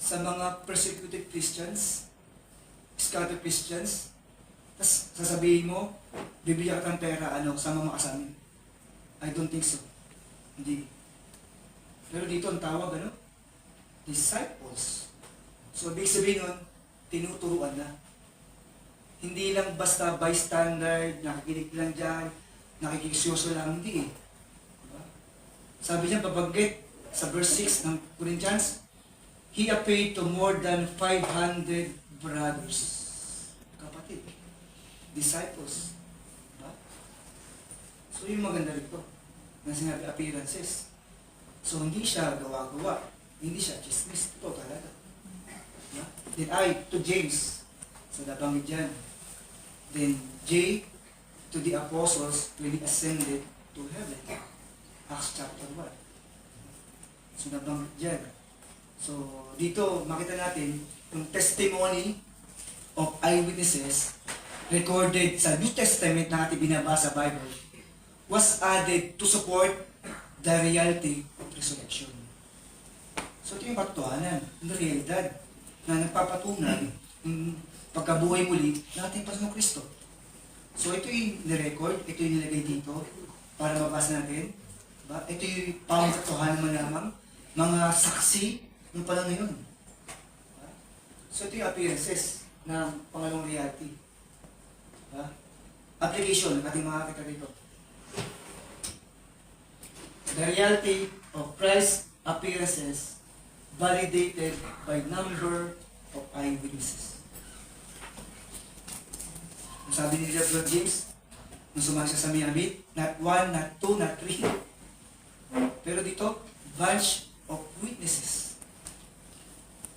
Sa mga persecuted Christians, scattered Christians, tapos sasabihin mo, bibigyan ka ng pera, sama mo ka sa amin. I don't think so. Hindi. Pero dito ang tawag, disciples. So, ibig sabihin nun, tinuturuan na. Hindi lang basta bystander, nakikinig lang dyan, nakikisyoso lang, hindi Diba? Sabi niya, pabanggit sa verse 6 ng Corinthians, he appeared to more than 500 brothers. Kapatid. Disciples. Diba? So yung maganda rito, na sinabi appearances. So, hindi siya gawa-gawa. Hindi siya chismis. Ito talaga. Diba? Then I, to James. So, nabanggit dyan. Then J, to the apostles when he ascended to heaven. Acts chapter 1. So, nabanggit dyan. So, dito makita natin yung testimony of eyewitnesses recorded sa New Testament na ating binabasa sa Bible was added to support the reality of resurrection. So, ito yung katotohanan, yung realidad na nagpapatunay yung pagkabuhay muli ng ating Panginoong Kristo. So, ito yung nirecord, ito yung nilagay dito para mabasa natin. Diba? Ito yung pangkatotohanan man lamang, mga saksi ng panahon ngayon. Diba? So, ito yung appearances ng pangalawang reality. Diba? Application ng ating mga kita dito. The reality of Christ's appearances validated by number of eyewitnesses. Ang sabi ni Brother James, nung sumali siya sa Miami, not 1, not 2, not 3. Pero dito, bunch of witnesses.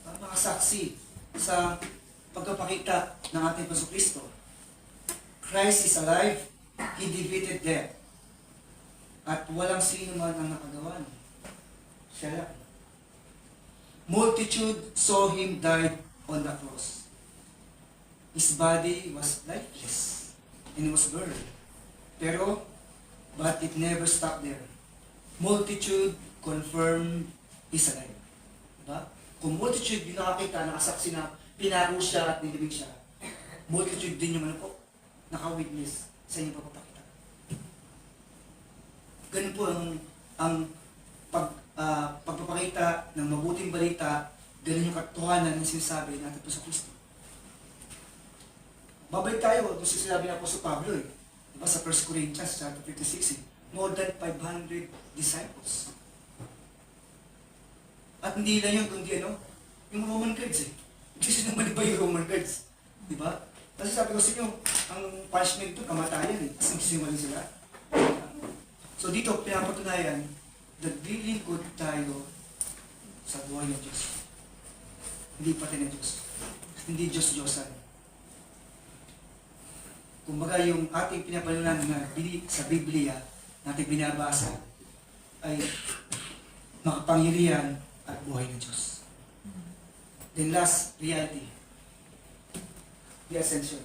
Mga saksi sa pagkapakita ng ating Panginoong Kristo. Christ is alive, He defeated death. At walang sino man ang nakagawa. Siya lang. Multitude saw Him died on the cross. His body was lifeless and was buried. Pero, but it never stopped there. Multitude confirmed He's alive. Diba? Kung multitude yung nakakita, nakasaksi na pinaro siya at nilibig siya, multitude din yung ano po, naka-witness sa inyong pagpapakita. Ganun po ang pagpapakita ng mabuting balita, ganun yung katotohanan ng sinasabi natin po sa Kristo. Babalik tayo doon sa sinabi na po sa Pablo eh. Diba sa 1 Corinthians chapter 56 eh, more than 500 disciples. At hindi lang yun, kundi ano, yung Roman guards eh. Kasi naman iba yung Roman guards. Diba? Kasi sabi ko sa inyo, ang punishment ito, kamatayan eh. Kasi nagsisimali sila. So dito, pinapatunayan, nagbiling good tayo sa buhay ng Diyos. Hindi pati ng Diyos. Hindi Diyos-Diyosan. Kumbaga yung ating pinapalunan na sa Biblia, natin binabasa, ay makapangyarihan at buhay ng Diyos. Then last, reality. The ascension.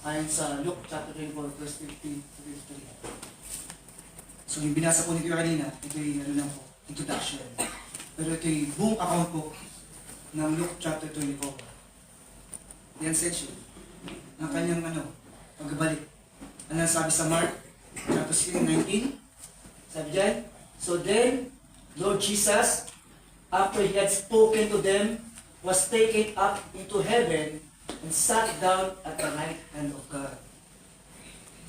Ayon sa Luke chapter 24, verse 15 to 53. So yung binasa ko nito kanina, ito yung ano lang po, introduction. Pero ito yung buong account po ng Luke chapter 24. The ascension. Ang kanyang pagbalik. Ano sabi sa Mark chapter 16:19? Sabi dyan, so then, Lord Jesus, after He had spoken to them, was taken up into heaven and sat down at the right hand of God.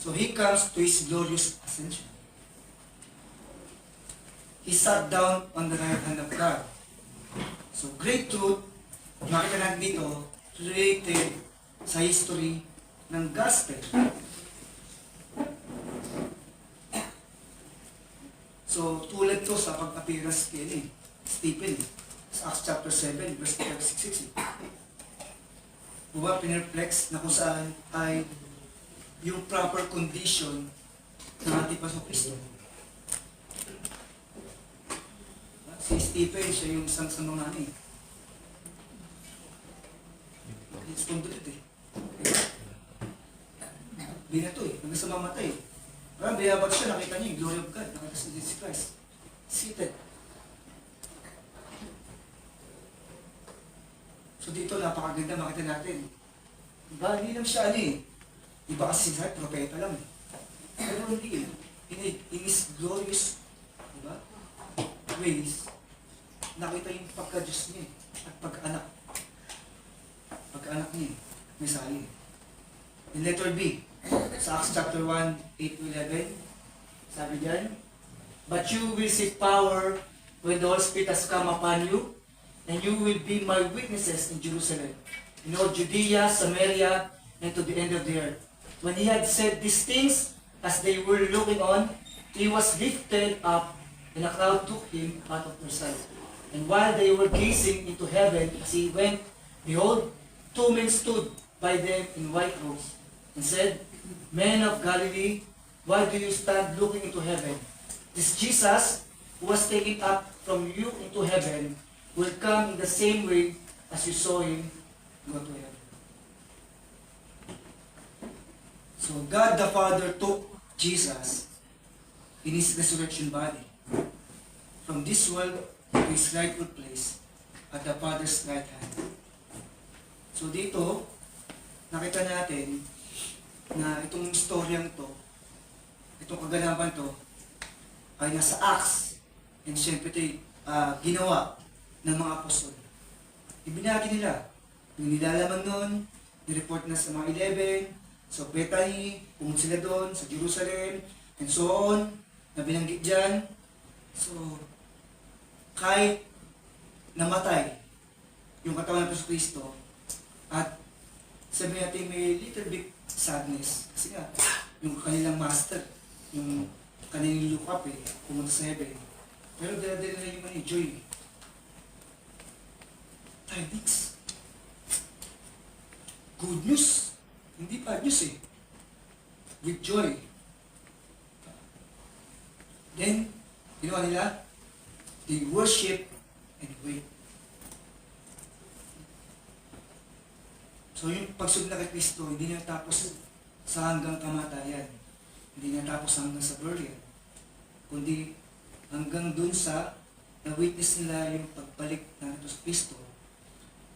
So He comes to His glorious ascension. He sat down on the right hand of God. So great truth, makita natin dito, related sa history ng gospel. So tulad to sa pag-appearance kay Stephen, sa Acts chapter 7, verse 36. Diba, pinreflex na kung saan ay yung proper condition ng ating Panginoong Kristo. Si Stephen, siya yung isang sa mga it's conducted eh. Binato eh, hanggang sa mamatay. Parang bayabag siya, nakita niya yung glory of God, nakita si Jesus Christ. Seated. So dito, napakaganda makita natin. Diba, hindi lang siya Diba kasi sinasabi, propeta lang eh. Pero hindi in His glorious, diba, ways, nakita yung pagka-Diyos niya at pagka-anak. Pagka-anak niya, Messiah. In letter B, sa Acts chapter 1, 8-11, sabi diyan, but you will receive power when the Holy Spirit has come upon you, and you will be my witnesses in Jerusalem, in all Judea, Samaria, and to the end of the earth. When He had said these things, as they were looking on, he was lifted up, and a cloud took him out of their sight. And while they were gazing into heaven as he went, behold, two men stood by them in white robes, and said, Men of Galilee, why do you stand looking into heaven? This Jesus, who was taken up from you into heaven, will come in the same way as you saw him go to heaven. So God the Father took Jesus in his resurrection body from this world to his rightful place at the Father's right hand. So dito, nakita natin na itong storyang to, itong kaganapan to, ay nasa Acts, and syempre ito ginawa ng mga apostol. Ibinagi nila, yung nilalaman nun, nireport na sa mga 11, so Bethany, pumunta sila doon, sa Jerusalem, and so on, na binanggit dyan. So, kahit namatay yung katawan ng Kristo, at sabi natin may little bit sadness, kasi nga, yung kanilang master, yung kanilang look up pumunta sa heaven. Pero dala-dala na yung joy. Tidings. Good news. Hindi bad news with joy. Then, ginawa nila, they worship and wait. So yung pagsubla kay Kristo, hindi niya tapos sa hanggang kamatayan. Hindi niya tapos hanggang sa burial. Kundi hanggang dun sa na-witness nila yung pagbalik ng Kristo.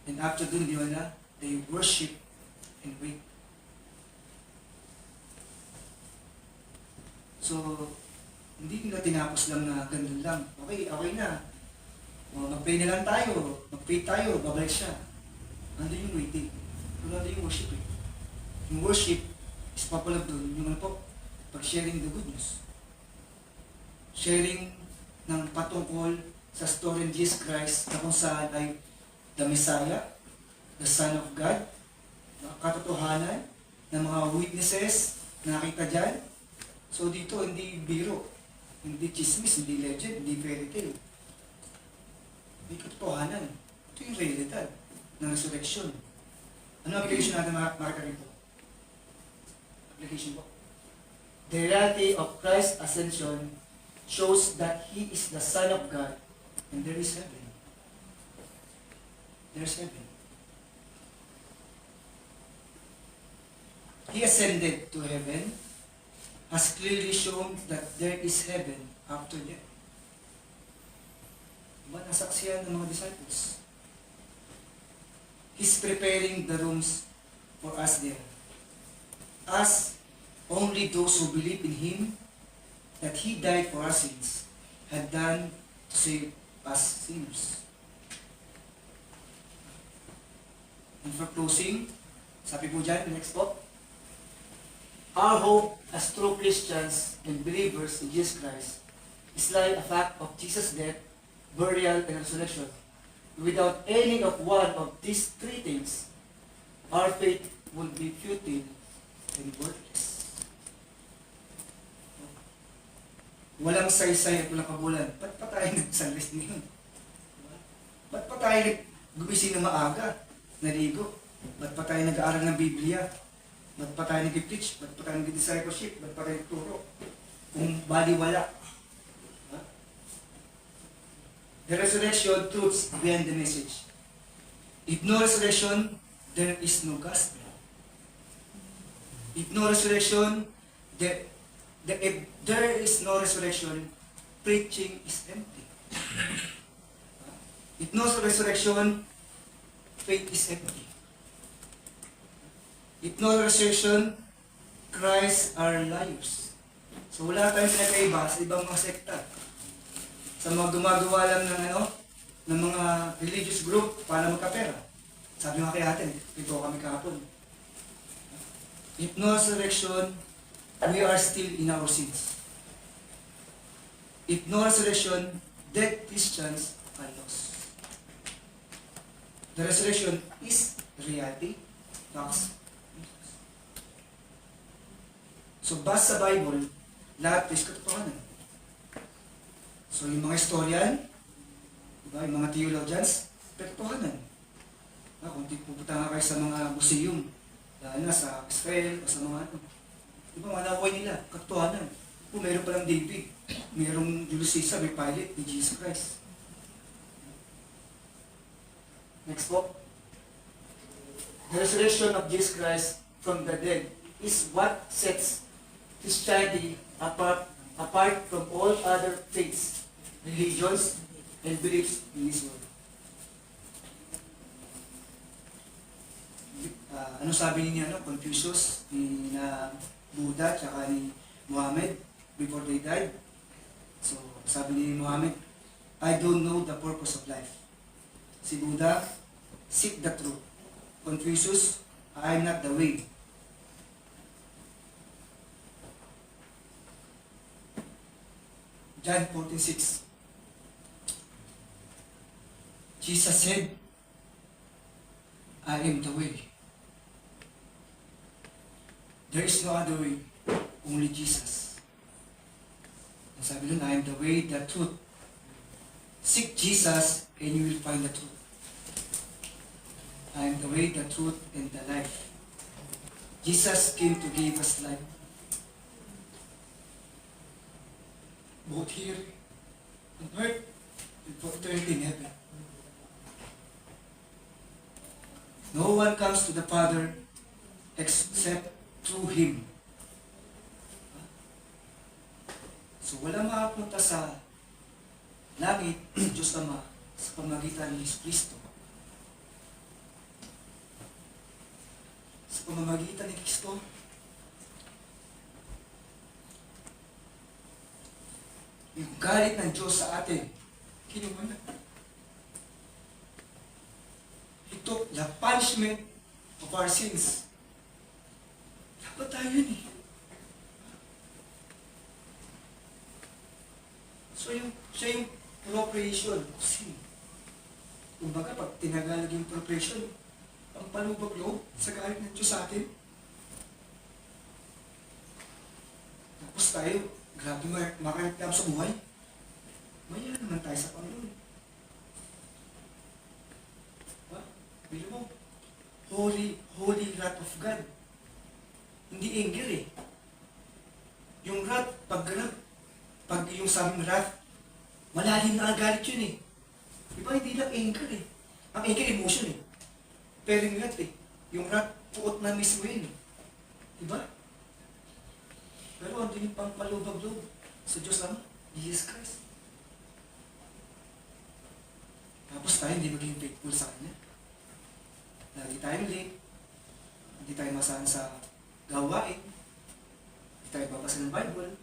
And after dun, di ba, they worship and wait. So, hindi nila tinapos lang na ganun lang. Okay, okay na. O, mag-pray na lang tayo. Mag-pray tayo, babalik siya. Andun yung waiting. Andun yung worship Yung worship is papalab dun. Yung ano po, pag-sharing the good news. Sharing ng patungkol sa story ng Jesus Christ na kung saan ay the Messiah, the Son of God, katotohanan ng mga witnesses na nakita dyan. So dito, hindi biro, hindi chismis, hindi legend, hindi fairy tale. Hindi katotohanan. Ito yung realidad ng resurrection. Ano application natin makita rito? Application po. The reality of Christ's ascension shows that He is the Son of God and there is heaven. There's heaven. He ascended to heaven, has clearly shown that there is heaven after death. Diba nasaksiyan ng mga disciples? He's preparing the rooms for us there. As only those who believe in Him, that He died for our sins, had done to save us sinners. And for closing, sabi po dyan, next po, our hope as true Christians and believers in Jesus Christ is like a fact of Jesus' death, burial, and resurrection. Without any of one of these three things, our faith will be futile and worthless. Walang saysay at walang kabulan. Ba't pa tayo nagsalis ngayon? Ba't pa tayo gumising na maaga? Naligo? Ba't pa tayo nag-aaral ng Biblia? Ba't pa tayo nag-preach? Ba't pa tayo nag-discipleship? Ba't pa tayo nagturo? Kung baliwala. The resurrection truths behind the message. If no resurrection, there is no gospel. If no resurrection, if there is no resurrection, preaching is empty. If no resurrection, faith is empty. If no resurrection, Christ are liars. So wala tayong pinagkaiba sa ibang mga sekta. Sa mga gumagawa lang ng mga religious group para magkapera. Sabi nga kay atin, ito kami kahapon. If no resurrection, we are still in our sins. If no resurrection, dead Christians are lost. The resurrection is reality. Facts. So, basta sa Bible, lahat is katotohanan. So yung mga historian, diba, yung mga theologians, pertohanan. Kung pupunta nga kayo sa mga museum, lalo na sa Israel o sa mga ano, diba, manaway nila, katotohanan. Kung meron palang David, merong Julius Caesar, may Pilate, may Jesus Christ. Next po. The resurrection of Jesus Christ from the dead is what sets Christianity apart from all other faiths, religions, and beliefs in this world. Ano sabi niya, Confucius, ni Buddha, tsaka ni Muhammad before they died? So, sabi ni Muhammad, I don't know the purpose of life. Si Buddha, seek the truth. Confucius, I am not the way. John 14:6. Jesus said, I am the way. There is no other way, only Jesus. Ang sabi nun, I am the way, the truth. Seek Jesus and you will find the truth. I am the way, the truth, and the life. Jesus came to give us life. Both here on earth and for eternity in heaven. No one comes to the Father except through Him. So walang makapunta sa langit, sa Diyos Ama, sa pamagitan ni Jesus Kristo. Sa pamamagitan ni Kristo, yung galit ng Diyos sa atin, kinuha na. He took the punishment of our sins. Dapat tayo yun eh. So siya yung propitiation of sin. Kumbaga, pag tinagalag yung propitiation, ang palubag loob sa galit ng Diyos sa atin. Tapos tayo, grabe makareklamo sa buhay. Maya naman tayo sa Panginoon. Diba? Bilo mo, holy wrath of God. Hindi anger eh. Yung wrath, pag yung sabing wrath, malalim na ang galit yun eh. Diba, hindi lang anger eh. Ang anger, emotion eh. Pero yung wrath eh, yung wrath, puot na mismo yun eh. Diba? Pero andun yung pampalubag-loob sa Diyos Ama, Jesus Christ. Tapos tayo hindi maging faithful sa Kanya. Lagi tayong late, hindi tayo masahan sa gawain, hindi tayo babasa ng Bible,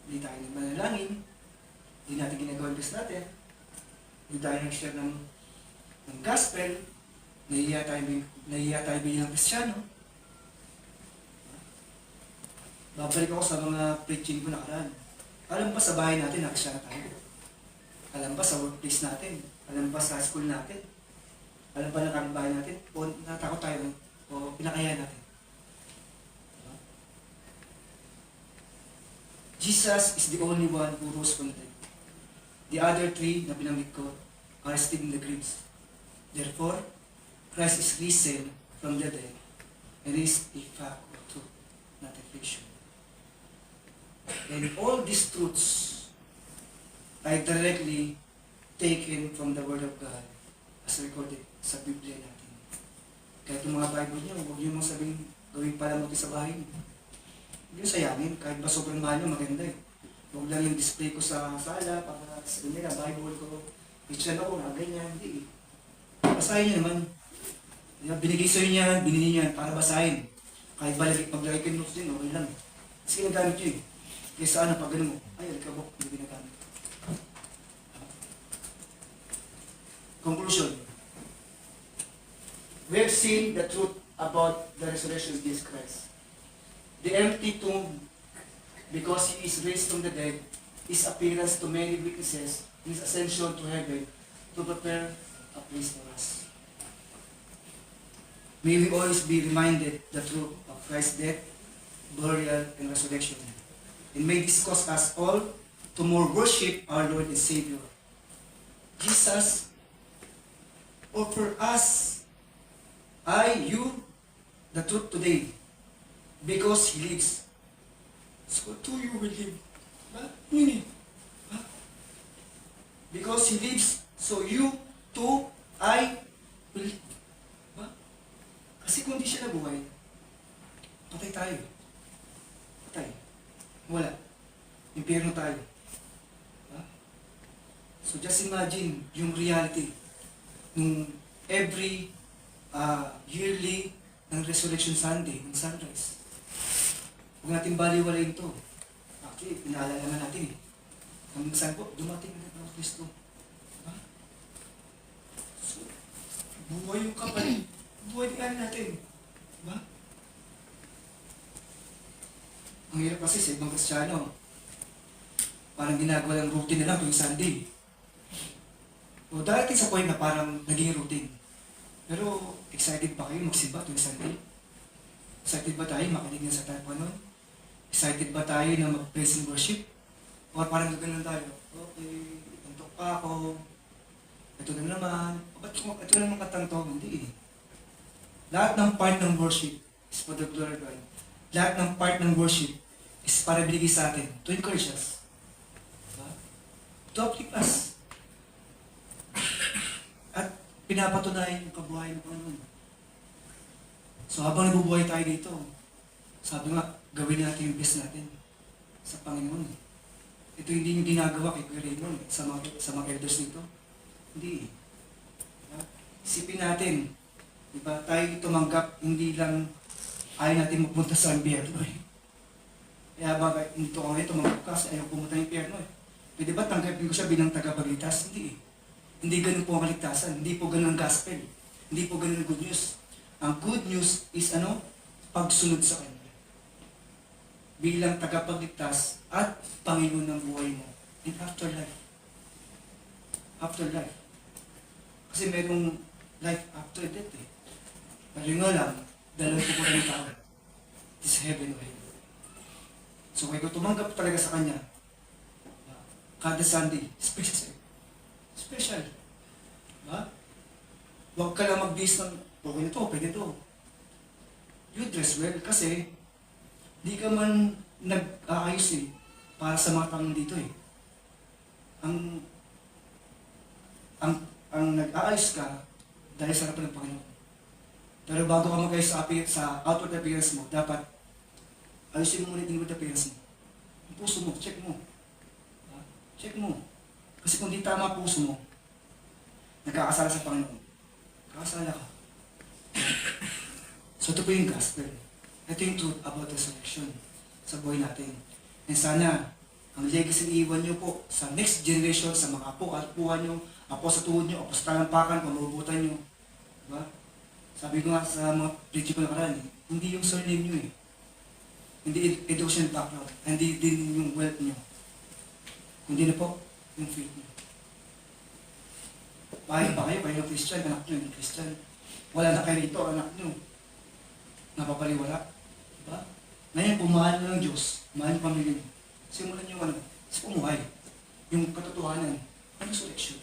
hindi tayo nagmanalangin, hindi natin ginagawa yung best natin, hindi tayo nag-share ng gospel, nahihiya tayo bilang Kristyano. Babalik ako sa mga preaching ko nakaraan. Alam ba sa bahay natin, nakasya tayo? Alam ba sa workplace natin? Alam ba sa school natin? Alam ba ng bahay natin? O natakot tayo? O pinakaya natin? Diba? Jesus is the only one who rose from the dead. The other three na binanggit ko are still in the graves. Therefore, Christ is risen from the dead and is a fact of truth, not a fiction. And all these truths are directly taken from the Word of God as recorded sa Biblia natin. Kahit yung mga Bible niyo, huwag niyo mong sabihin gawin pala mo sa bahay niyo. Hindi yung sayangin, kahit ba sobrang mahal niyo, maganda eh. Huwag lang yung display ko sa sala para sabihin nila, Bible ko, Christian ako, ganyan, hindi eh. Basahin niyo naman. Binigay sa'yo niya, binili niya para basahin. Kahit maglagay kayo notes din, okay lang. Kasi ginagamit niyo eh. Kaysa ano, pag ganun mo, ay, alikabok, hindi ginagamit. Conclusion. We have seen the truth about the resurrection of Jesus Christ. The empty tomb, because He is raised from the dead, His appearance to many witnesses, His ascension to heaven, to prepare a place for us. May we always be reminded the truth of Christ's death, burial, and resurrection. And may this cause us all to more worship our Lord and Savior. Jesus offer us, you, the truth today, because He lives. So too you will live. Ba? Hindi. Ba? Because He lives, so you too, I will live. Ba? Kasi kung di siya nabuhay, patay tayo. Patay. Wala. Impyerno tayo. Ba? So just imagine yung reality nung every yearly ng Resurrection Sunday, ng sunrise. Huwag natin baliwalayin ito. Actually, inaalala naman natin eh. Hanggang saan po, dumating na ang Kristo. Diba? So, buhay yung kapal. Buhay din natin. Diba? Ang hirap kasi sa ibang Kristiyano, parang ginagawa lang routine na lang tuwing Sunday. O darating sa point na parang naging routine. Pero excited ba kayo magsimba tuwing Sunday? Excited ba tayo makinig na sa tayo nun? Excited ba tayo na mag-praise and worship? O parang gano'n tayo, okay, antok pa ako, ito na naman, ito na naman katanto, hindi eh. Lahat ng part ng worship is for the glory of God. Lahat ng part ng worship is para binigay sa atin, to encourage us. Diba? To uplift us. At pinapatunayan yung kabuhayan ng Panginoon. So habang nabubuhay tayo dito, sabi nga, gawin natin yung best natin sa Panginoon. Ito hindi yung ginagawa kay Kuya Raymond sa mga elders nito. Hindi. Diba? Isipin natin, diba, tayo tumanggap, hindi lang ayaw natin magpunta sa impyerno eh. Kaya ba, hindi ko ngayon tumanggap ka kasi ayaw pumunta ng impyerno eh. Pwede ba tanggapin ko siya bilang tagapagligtas? Hindi eh. Hindi ganun po ang kaligtasan. Hindi po ganun ang gospel. Hindi po ganun ang good news. Ang good news is ano? Pagsunod sa Kanya. Bilang tagapagligtas at Panginoon ng buhay mo in afterlife. Afterlife. Kasi merong life after death eh. Pero nga lang, dalawang pupunan ng tao. It is heaven o hell. So kaya kung tumanggap talaga sa Kanya, kada Sunday, special. Special. Diba? Huwag ka lang mag-base ng, okay na to, pwede to. You dress well kasi di ka man nag-aayos eh para sa mga tanong dito eh. Ang nag-aayos ka dahil sa harapan ng Panginoon. Pero bago ka mag-ayos sa outward appearance mo, dapat ayusin mo muna yung inward appearance mo. Yung puso mo, check mo. Check mo. Kasi kung di tama puso mo, nagkakasala sa Panginoon. Kakasala ka. So ito po yung gospel. Ito yung truth about resurrection sa buhay natin. And sana, ang legacy na iwan nyo po sa next generation, sa mga apo, apuhan nyo, apo sa tuhod nyo, apo sa talampakan, pamabutan nyo. Diba? Sabi ko nga sa mga preacher ko nakaraan, hindi yung surname nyo eh. Hindi education background, hindi din yung wealth nyo. Kundi na po, yung faith nyo. Bahay ba kayo ng Christian, anak nyo, hindi Christian. Wala na kayo rito, anak nyo. Napapaliwala. Diba? Ngayon, kung mahal na ng Diyos, mahal yung pamilya nyo, simulan nyo sa pumuhay. Yung katotohanan, ang resurrection.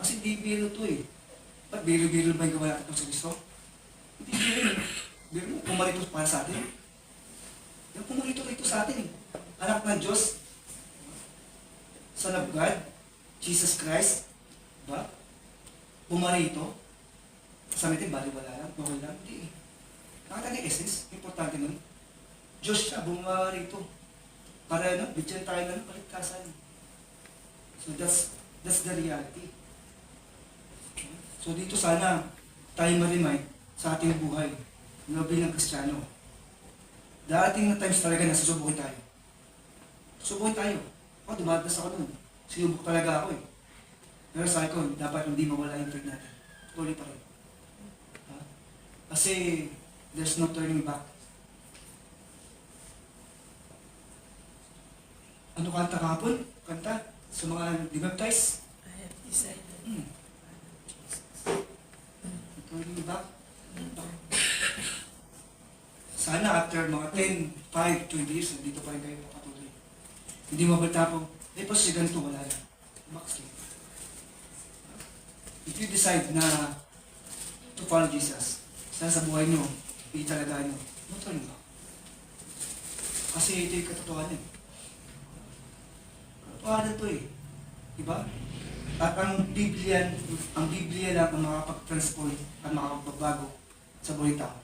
Kasi di biro to eh. Ba't biro-biro ba yung gawa natin sa Kristo? Hindi biro. Biro, pumarito para sa atin. Yung pumarito rito sa atin eh. Anak ng Diyos, Son of God, Jesus Christ, diba? Pumarito, sa atin, baliwala lang, okay lang, hindi eh. Nakita niya essence, importante nun. Diyos siya, bumarito. Para bigyan tayo ng paligtasan. So that's the reality. So dito sana tayo ma-remind sa ating buhay na bilang Kristiyano. Darating na times talaga na susubukin tayo. Susubukin tayo. Ako, dumadalas ako nun. Sinubok talaga ako eh. Pero sa akin, dapat hindi mawala yung faith natin. Tuloy pa rin. Ha? Kasi there's no turning back. Ano kanta kahapon? Kanta? Sa mga debaptize? I have decided. Turning back. Sana after mga 10, 5, 20 years, nandito pa rin kayo patuloy. Hindi mabalta po, Tapos si ganito, wala na. Bakit? If you decide na to follow Jesus, sana sa buhay nyo, italagaan nyo, motor nyo ba? Kasi ito yung katotohanan. Katotohanan to eh. Diba? At ang Biblia lang ang makapag-transform at makapagbago sa buhay tao.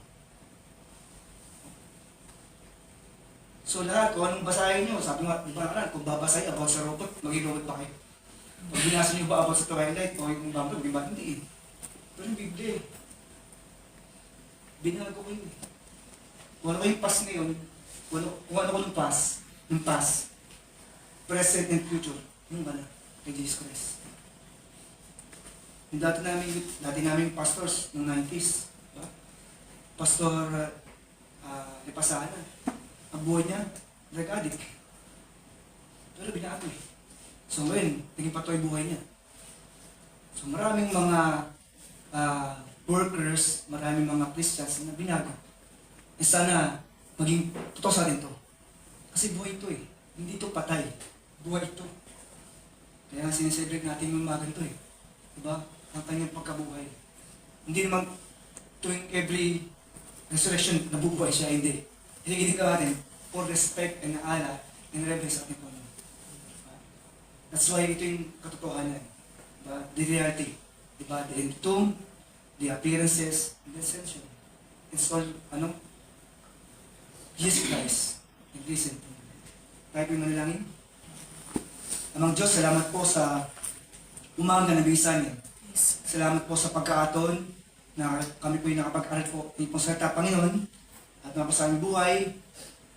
So lahat, kung anong basahin nyo, sabi nga, diba na, kung babasahin about sa robot, maging robot ba kayo? Pag binasa nyo ba about sa Twilight, o yung Bumble, di ba? Hindi eh. Pero yung Biblia eh. Binago ko yun eh. Kung ano yung past ngayon, kung ano ko yung past, present and future, yung ba na? Kay Jesus Christ. Yung dati naming pastors, yung 90s, diba? Pastor Lepasana, ang buhay niya, drug addict. Pero binago eh. So ngayon, naging patuloy buhay niya. So maraming mga workers, maraming mga Christians na binago. E sana maging totoo sa atin to. Kasi buhay ito eh. Hindi ito patay. Buhay ito. Kaya sineselebrate natin yung mga ganito eh. Diba? Ang kanyang pagkabuhay. Hindi naman tuwing every resurrection nabubuhay siya, hindi. Hiniginig ka natin for respect and ala and reverence sa ating Panginoon. That's why ito yung katotohanan. Diba? The reality. Diba? The tomb, the appearances, and the ascension. It's all, Jesus Christ. And listen to me. Tayo po yung manalangin. Amang Diyos, salamat po sa umaga na bisa niya. Salamat po sa pagkaaton na kami po yung nakapag-aral po ng pong salita, Panginoon. At mga po sa aming buhay,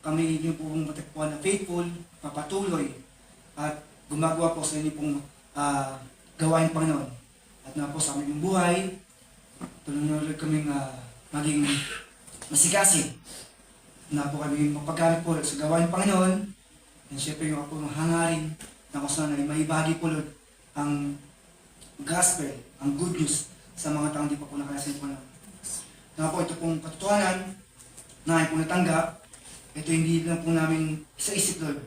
kami yung pong matakpuan na faithful, mapatuloy, at gumagawa po sa inyo pong gawain, Panginoon. At mga po sa aming buhay, tuloy-tuloy kaming maging masigasig na po kami mapagamit po sa gawain, Panginoon. And syempre yung ako ng hangarin na kung saan ay maibagi po ang gospel, ang good news sa mga taong di pa po nakalasin po na. Na po ito pong katotohanan na ay po natanggap, ito hindi lang po namin sa isip, Lord,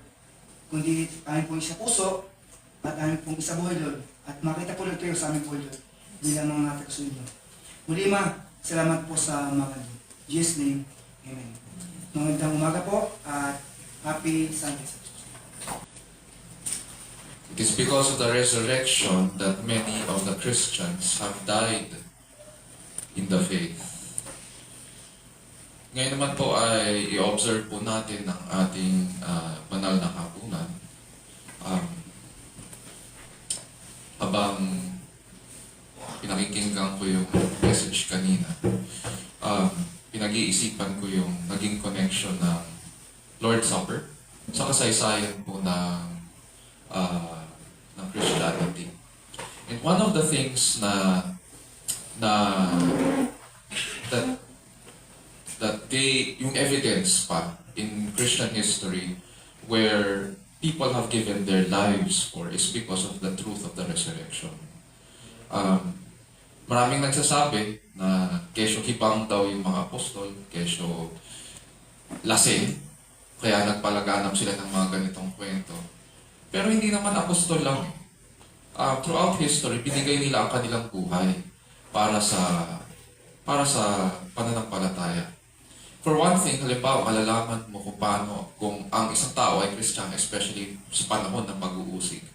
kundi amin pong isa puso at amin pong isa buhay, Lord. At makita po kayo sa aming buhay, Lord, bilang mga natagsunod, Lord. Muli salamat po sa mga Jesus' name. Amen. Magandang umaga po at happy Sunday. It is because of the resurrection that many of the Christians have died in the faith. Ngayon naman po ay i-observe po natin ang ating banal na hapunan. Habang pinakikinggan ko yung message kanina, pinag-iisipan ko yung naging connection ng Lord's Supper sa kasaysayan po ng Christianity. And one of the things that yung evidence pa in Christian history where people have given their lives for is because of the truth of the resurrection. Maraming nagsasabi na kesyo hibang daw yung mga apostol, kesyo lasing, kaya nagpalaganap sila ng mga ganitong kwento. Pero hindi naman apostol lang. Throughout history, binigay nila ang kanilang buhay para sa pananampalataya. For one thing, halimbawa, malalaman mo kung ang isang tao ay Kristiyano, especially sa panahon ng pag-uusig.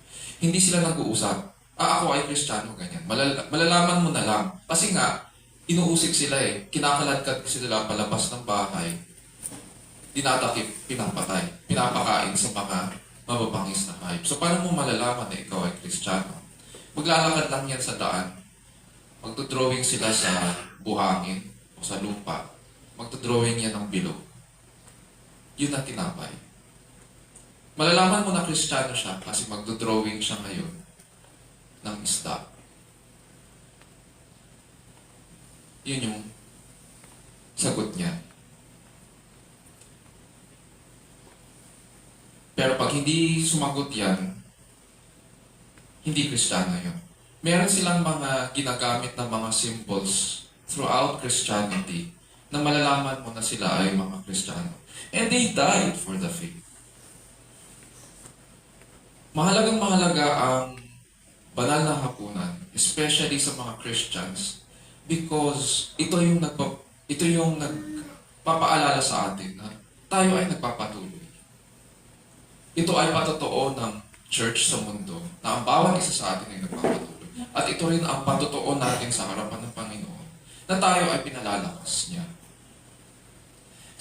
Hindi sila nag-uusap, ako ay Kristiyano, ganyan. Malalaman mo na lang. Kasi nga, inuusig sila eh. Kinakaladkad sila palabas ng bahay. Dinatakip, pinapatay. Pinapakain sa mga mababangis na hype. So, paano mo malalaman na ikaw ay Kristiyano? Maglalakad lang yan sa daan. Magdodrawing sila sa buhangin o sa lupa. Magdodrawing yan ng bilog. Yun ang tinapay. Malalaman mo na Kristiyano siya kasi magdodrawing siya ngayon ng isda. Yun yung sagot niya. Pero pag hindi sumagot yan, hindi Kristiyano yun. Meron silang mga ginagamit na mga symbols throughout Christianity na malalaman mo na sila ay mga Kristiyano. And they died for the faith. Mahalagang-mahalaga ang banal na hapunan, especially sa mga Christians, because ito yung nagpapaalala sa atin na tayo ay nagpapatuloy. Ito ay patotoo ng church sa mundo na ang bawat isa sa atin ay nagpapatuloy. At ito rin ang patotoo natin sa harapan ng Panginoon na tayo ay pinalalakas niya.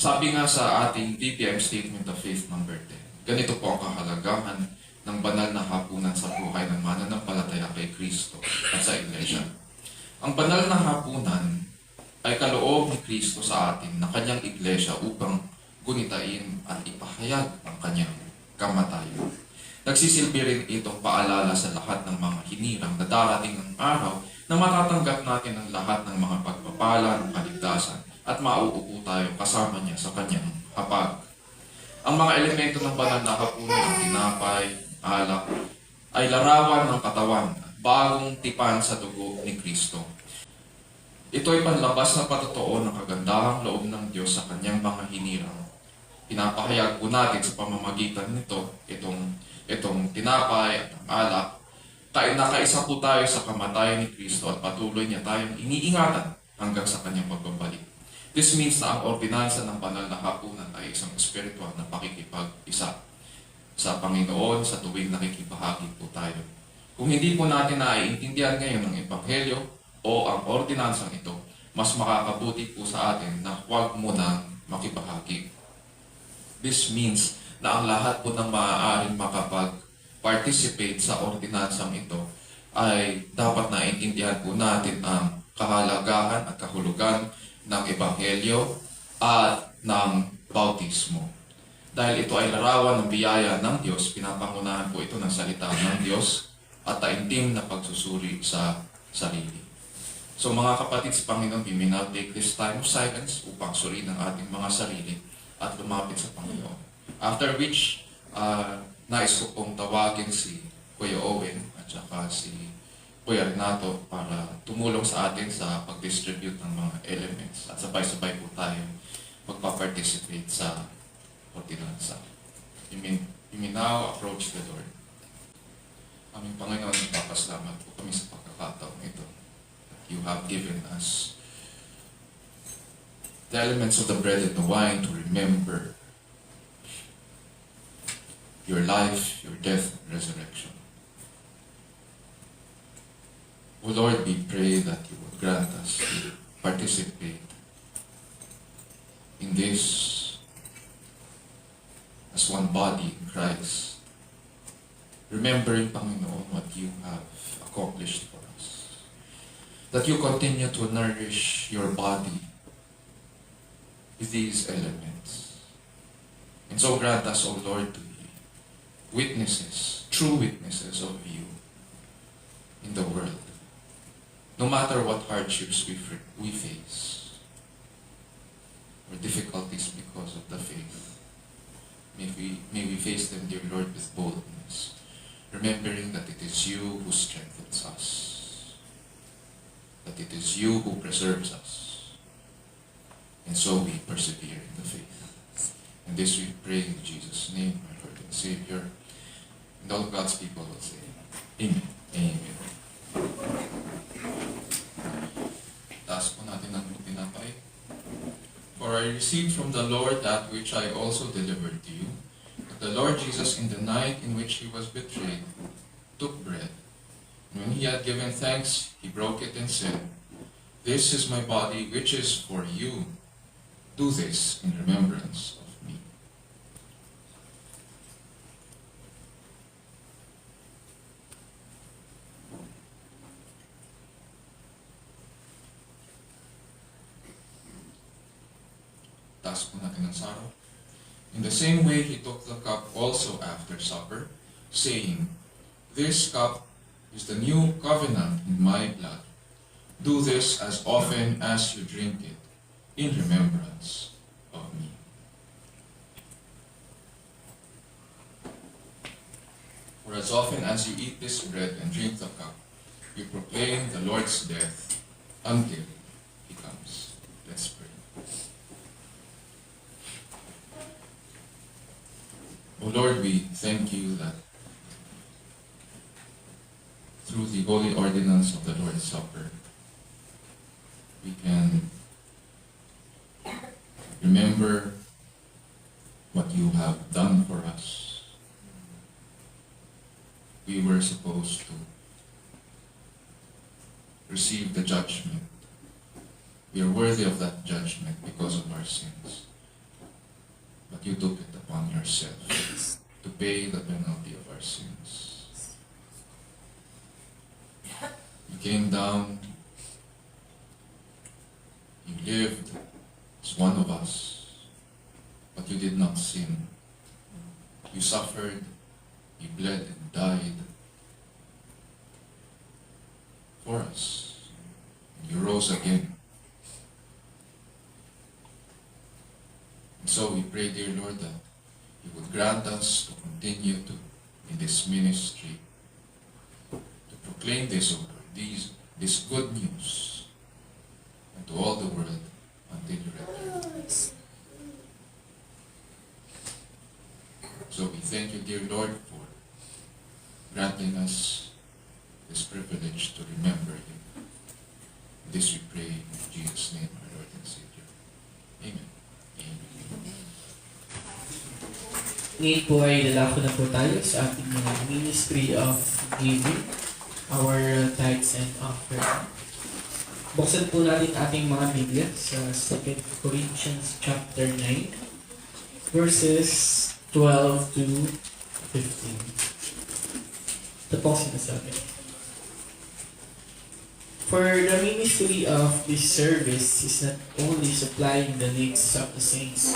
Sabi nga sa ating DPM Statement of Faith number 10, ganito po ang kahalagahan ng banal na hapunan sa buhay ng mananampalataya kay Kristo at sa Iglesia. Ang banal na hapunan ay kaloob ni Kristo sa atin na kanyang Iglesia upang gunitain at ipahayag ang kanyang kamatayan. Nagsisilbi rin itong paalala sa lahat ng mga hinirang na darating ng araw na matatanggap natin ang lahat ng mga pagpapala ng kaligtasan at mauupo tayo kasama niya sa kanyang hapag. Ang mga elemento ng banal na hapunan ng tinapay, alak, ay larawan ng katawan at bagong tipan sa dugo ni Kristo. Ito ay panlabas na patotoo ng kagandahang loob ng Diyos sa kanyang mga hinirang. Pinapahayag po natin sa pamamagitan nito, itong tinapay at ang alak, nakaisa po tayo sa kamatayan ni Kristo at patuloy niya tayong iniingatan hanggang sa kanyang pagbabalik. This means na ang ordinansa ng banal na hapunan ay isang espiritual na pakikipag-isa sa Panginoon sa tuwing nakikibahagi po tayo. Kung hindi po natin naiintindihan ngayon ang Ebanghelyo o ang ordinansang ito, mas makakabuti po sa atin na huwag mo nang makibahagi. This means na ang lahat po ng maaaring makapag-participate sa ordinansang ito ay dapat naiintindihan po natin ang kahalagahan at kahulugan ng Ebanghelyo at ng bautismo. Dahil ito ay larawan ng biyaya ng Diyos, pinapangunahan po ito ng salita ng Diyos at taimtim na pagsusuri sa sarili. So mga kapatid sa Panginoon, we may now take this time of silence upang suriin ang ating mga sarili at lumapit sa Panginoon. After which, nais ko pong tawagin si Kuya Owen at saka si Kuya Renato para tumulong sa atin sa pag-distribute ng mga elements at sabay-sabay po tayo magpa-participate sa ordinansa. You may now approach the Lord. Aming Panginoon, nagpapasalamat po kami sa pagkakataong ito. You have given us the elements of the bread and the wine to remember your life, your death, and resurrection. O Lord, we pray that you would grant us to participate in this as one body in Christ, remembering, Panginoon, what you have accomplished for us. That you continue to nourish your body with these elements. And so grant us, O Lord, to be witnesses, true witnesses of you in the world. No matter what hardships we face, or difficulties because of the faith, may we face them, dear Lord, with boldness, remembering that it is you who strengthens us, that it is you who preserves us, and so we persevere in the faith. And this we pray in Jesus' name, our Lord and Savior, and all God's people will say, Amen. Amen. Taas po natin ang tinapay. For I received from the Lord that which I also delivered to you, that the Lord Jesus, in the night in which he was betrayed, took bread. And when he had given thanks, he broke it and said, This is my body, which is for you. Do this in remembrance of me. Taas po natin ang saro. In the same way, he took the cup also after supper, saying, This cup is the new covenant in my blood. Do this as often as you drink it, in remembrance of me. For as often as you eat this bread and drink the cup, you proclaim the Lord's death until he comes. Let's pray. O Lord, we thank you that holy ordinance of the Lord's Supper, we can remember what you have done for us. We were supposed to receive the judgment. We are worthy of that judgment because of our sins. But you took it upon yourself to pay the penalty of our sins. You came down, you lived as one of us, but you did not sin. You suffered, you bled and died for us. You rose again. And so we pray, dear Lord, that you would grant us to continue to in this ministry, to proclaim this, O Lord, this good news unto all the world until you return. So we thank you, dear Lord, for granting us this privilege to remember you. This we pray in Jesus' name, our Lord and Savior. Amen. Amen. Ngayon po ay lalako na po tayo sa ating mga ministry of giving, our tithes and offering. Buksan po natin ating mga Biblia sa 2 Corinthians chapter 9, verses 12 to 15. Ito po sinasabi. For the ministry of this service is not only supplying the needs of the saints,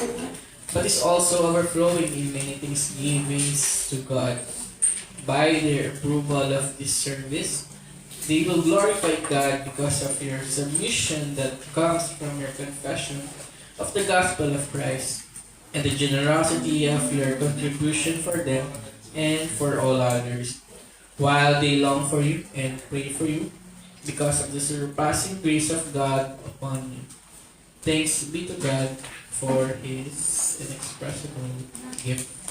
but is also overflowing in many thanksgivings to God. By their approval of this service, they will glorify God because of your submission that comes from your confession of the gospel of Christ and the generosity of your contribution for them and for all others, while they long for you and pray for you because of the surpassing grace of God upon you. Thanks be to God for His inexpressible gift.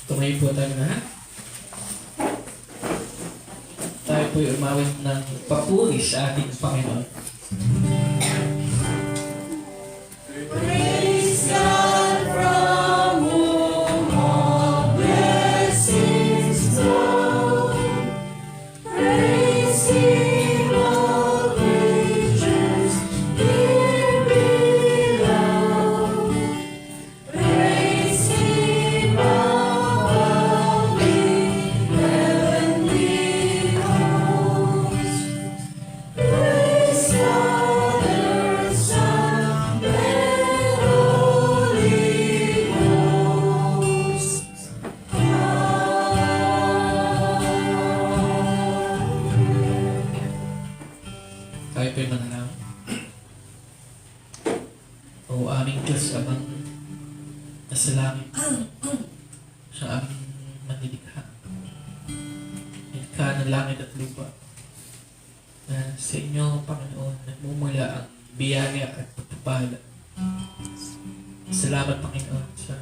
Tumayo po tayo na. Tayo po'y umawit ng papuri sa ating Panginoon. Praise God from whom all blessings flow. Praise Him, all creatures here below. Praise Him above the heavenly hosts. Praise Father, Son, and Holy Ghost. Tayo po'y manalangin. O aming Diyos, amang nasa langit, sa aming manilikha. Nilikha ng langit at lupa. Na sa inyo, Panginoon, nagmumula ang biyaya at pagpapala. Salamat, Panginoon, sa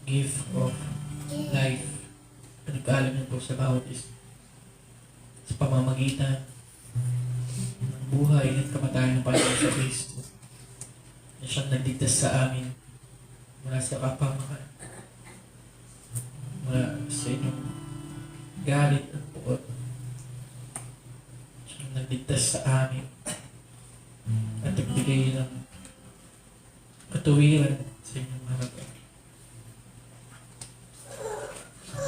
gift of life. Pinag-aalam niyo po sa bawat isa. Sa pamamagitan ng buhay at kamatayan ng Panginoon sa Kristo. Na siyang nagligtas sa amin mula sa kapamakan. Mula sa inyong galit at puot. Siyang nagligtas sa amin at nagbigay ng katuwiran sa inyong harapan.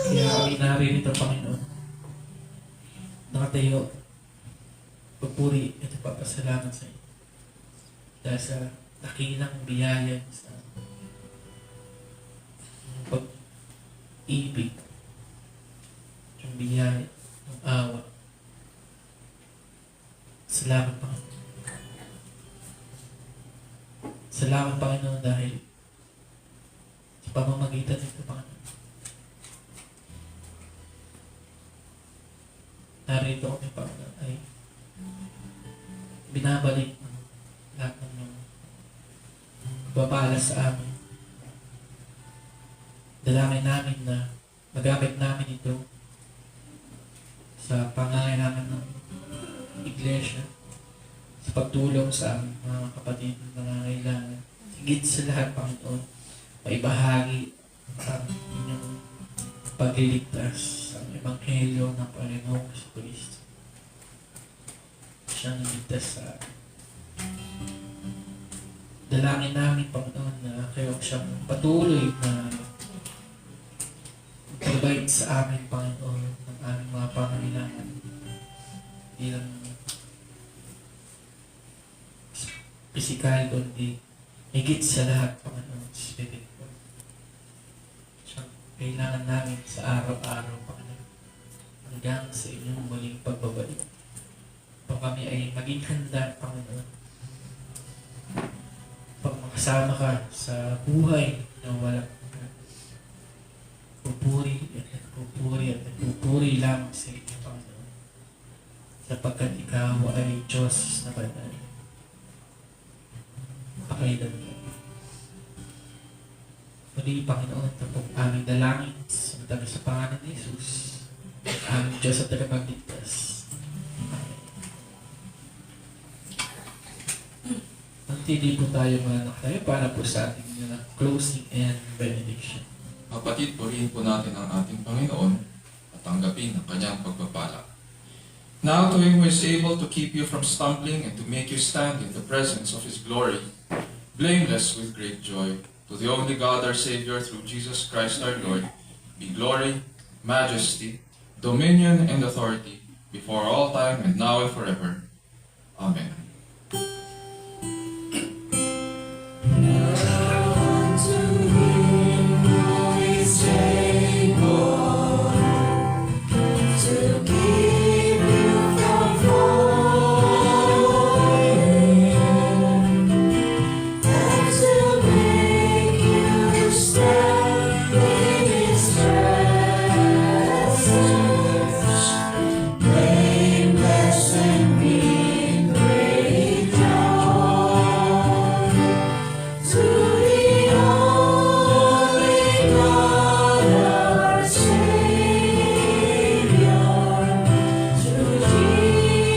Kaya kami naririto, Panginoon. Nakatayo, pagpuri at ipapasalamat sa iyo. Dahil sa dakilang biyaya sa pag-ibig, yung biyaya, yung awa. Salamat, Panginoon. Salamat, Panginoon, dahil sa pamamagitan nito, Panginoon. Narito kami, Panginoon, ay binabalik lahat ng babala sa amin. dalangin namin na magamit namin ito sa pangangailangan ng iglesia, sa pagtulong sa aming mga kapatid na nangangailangan. Higit sa lahat, Panginoon, maibahagi ang inyong pagliligtas, ang ebanghelyo ng Panginoong Kristo. Siyang ligtas sa amin. Dalangin namin, Panginoon, na kayo siyang patuloy na provide sa amin, Panginoon, ng aming mga pangangailangan. Hindi lang physical, kundi higit sa lahat, Panginoon, spiritual. Siyang kailangan namin sa araw-araw, Panginoon, hanggang sa inyong muling pagbabalik. Upang kami ay maging handa, Panginoon, pag makasama ka sa buhay na walang pupuri at nagpupuri lamang sa iyo, Panginoon, sapagkat ikaw ay Diyos na banal. Pakailan mo. Muli, Panginoon, ito pong aming dalangin sa matami sa pangalan ni Jesus, aming Diyos at tagapagligtas. Amen. Magtili po tayo mga anak tayo para po sa ating closing and benediction. Kapatid, purihin po natin ang ating Panginoon at tanggapin ang kanyang pagpapala. Now to Him who is able to keep you from stumbling and to make you stand in the presence of His glory, blameless with great joy, to the only God our Savior through Jesus Christ our Lord, be glory, majesty, dominion, and authority before all time and now and forever. Amen. Unto Him who is able to keep you from falling and to make you stand in His presence, blameless and in great joy. To the only God our Savior, to Jesus Christ our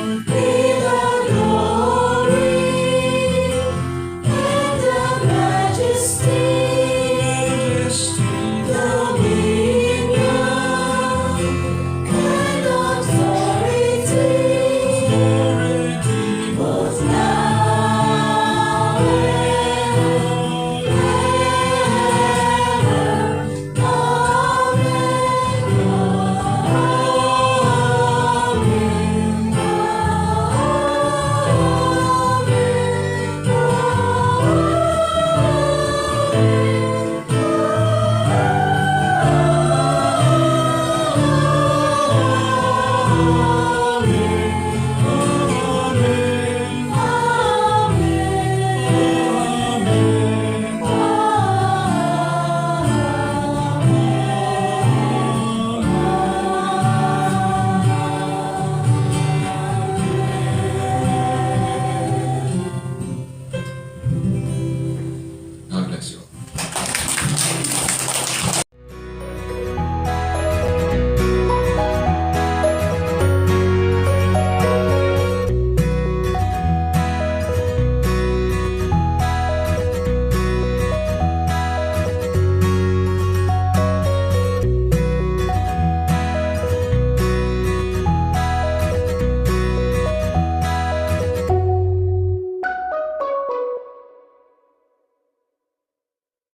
Lord, be the glory and the majesty, dominion and authority, both now and ever. Amen.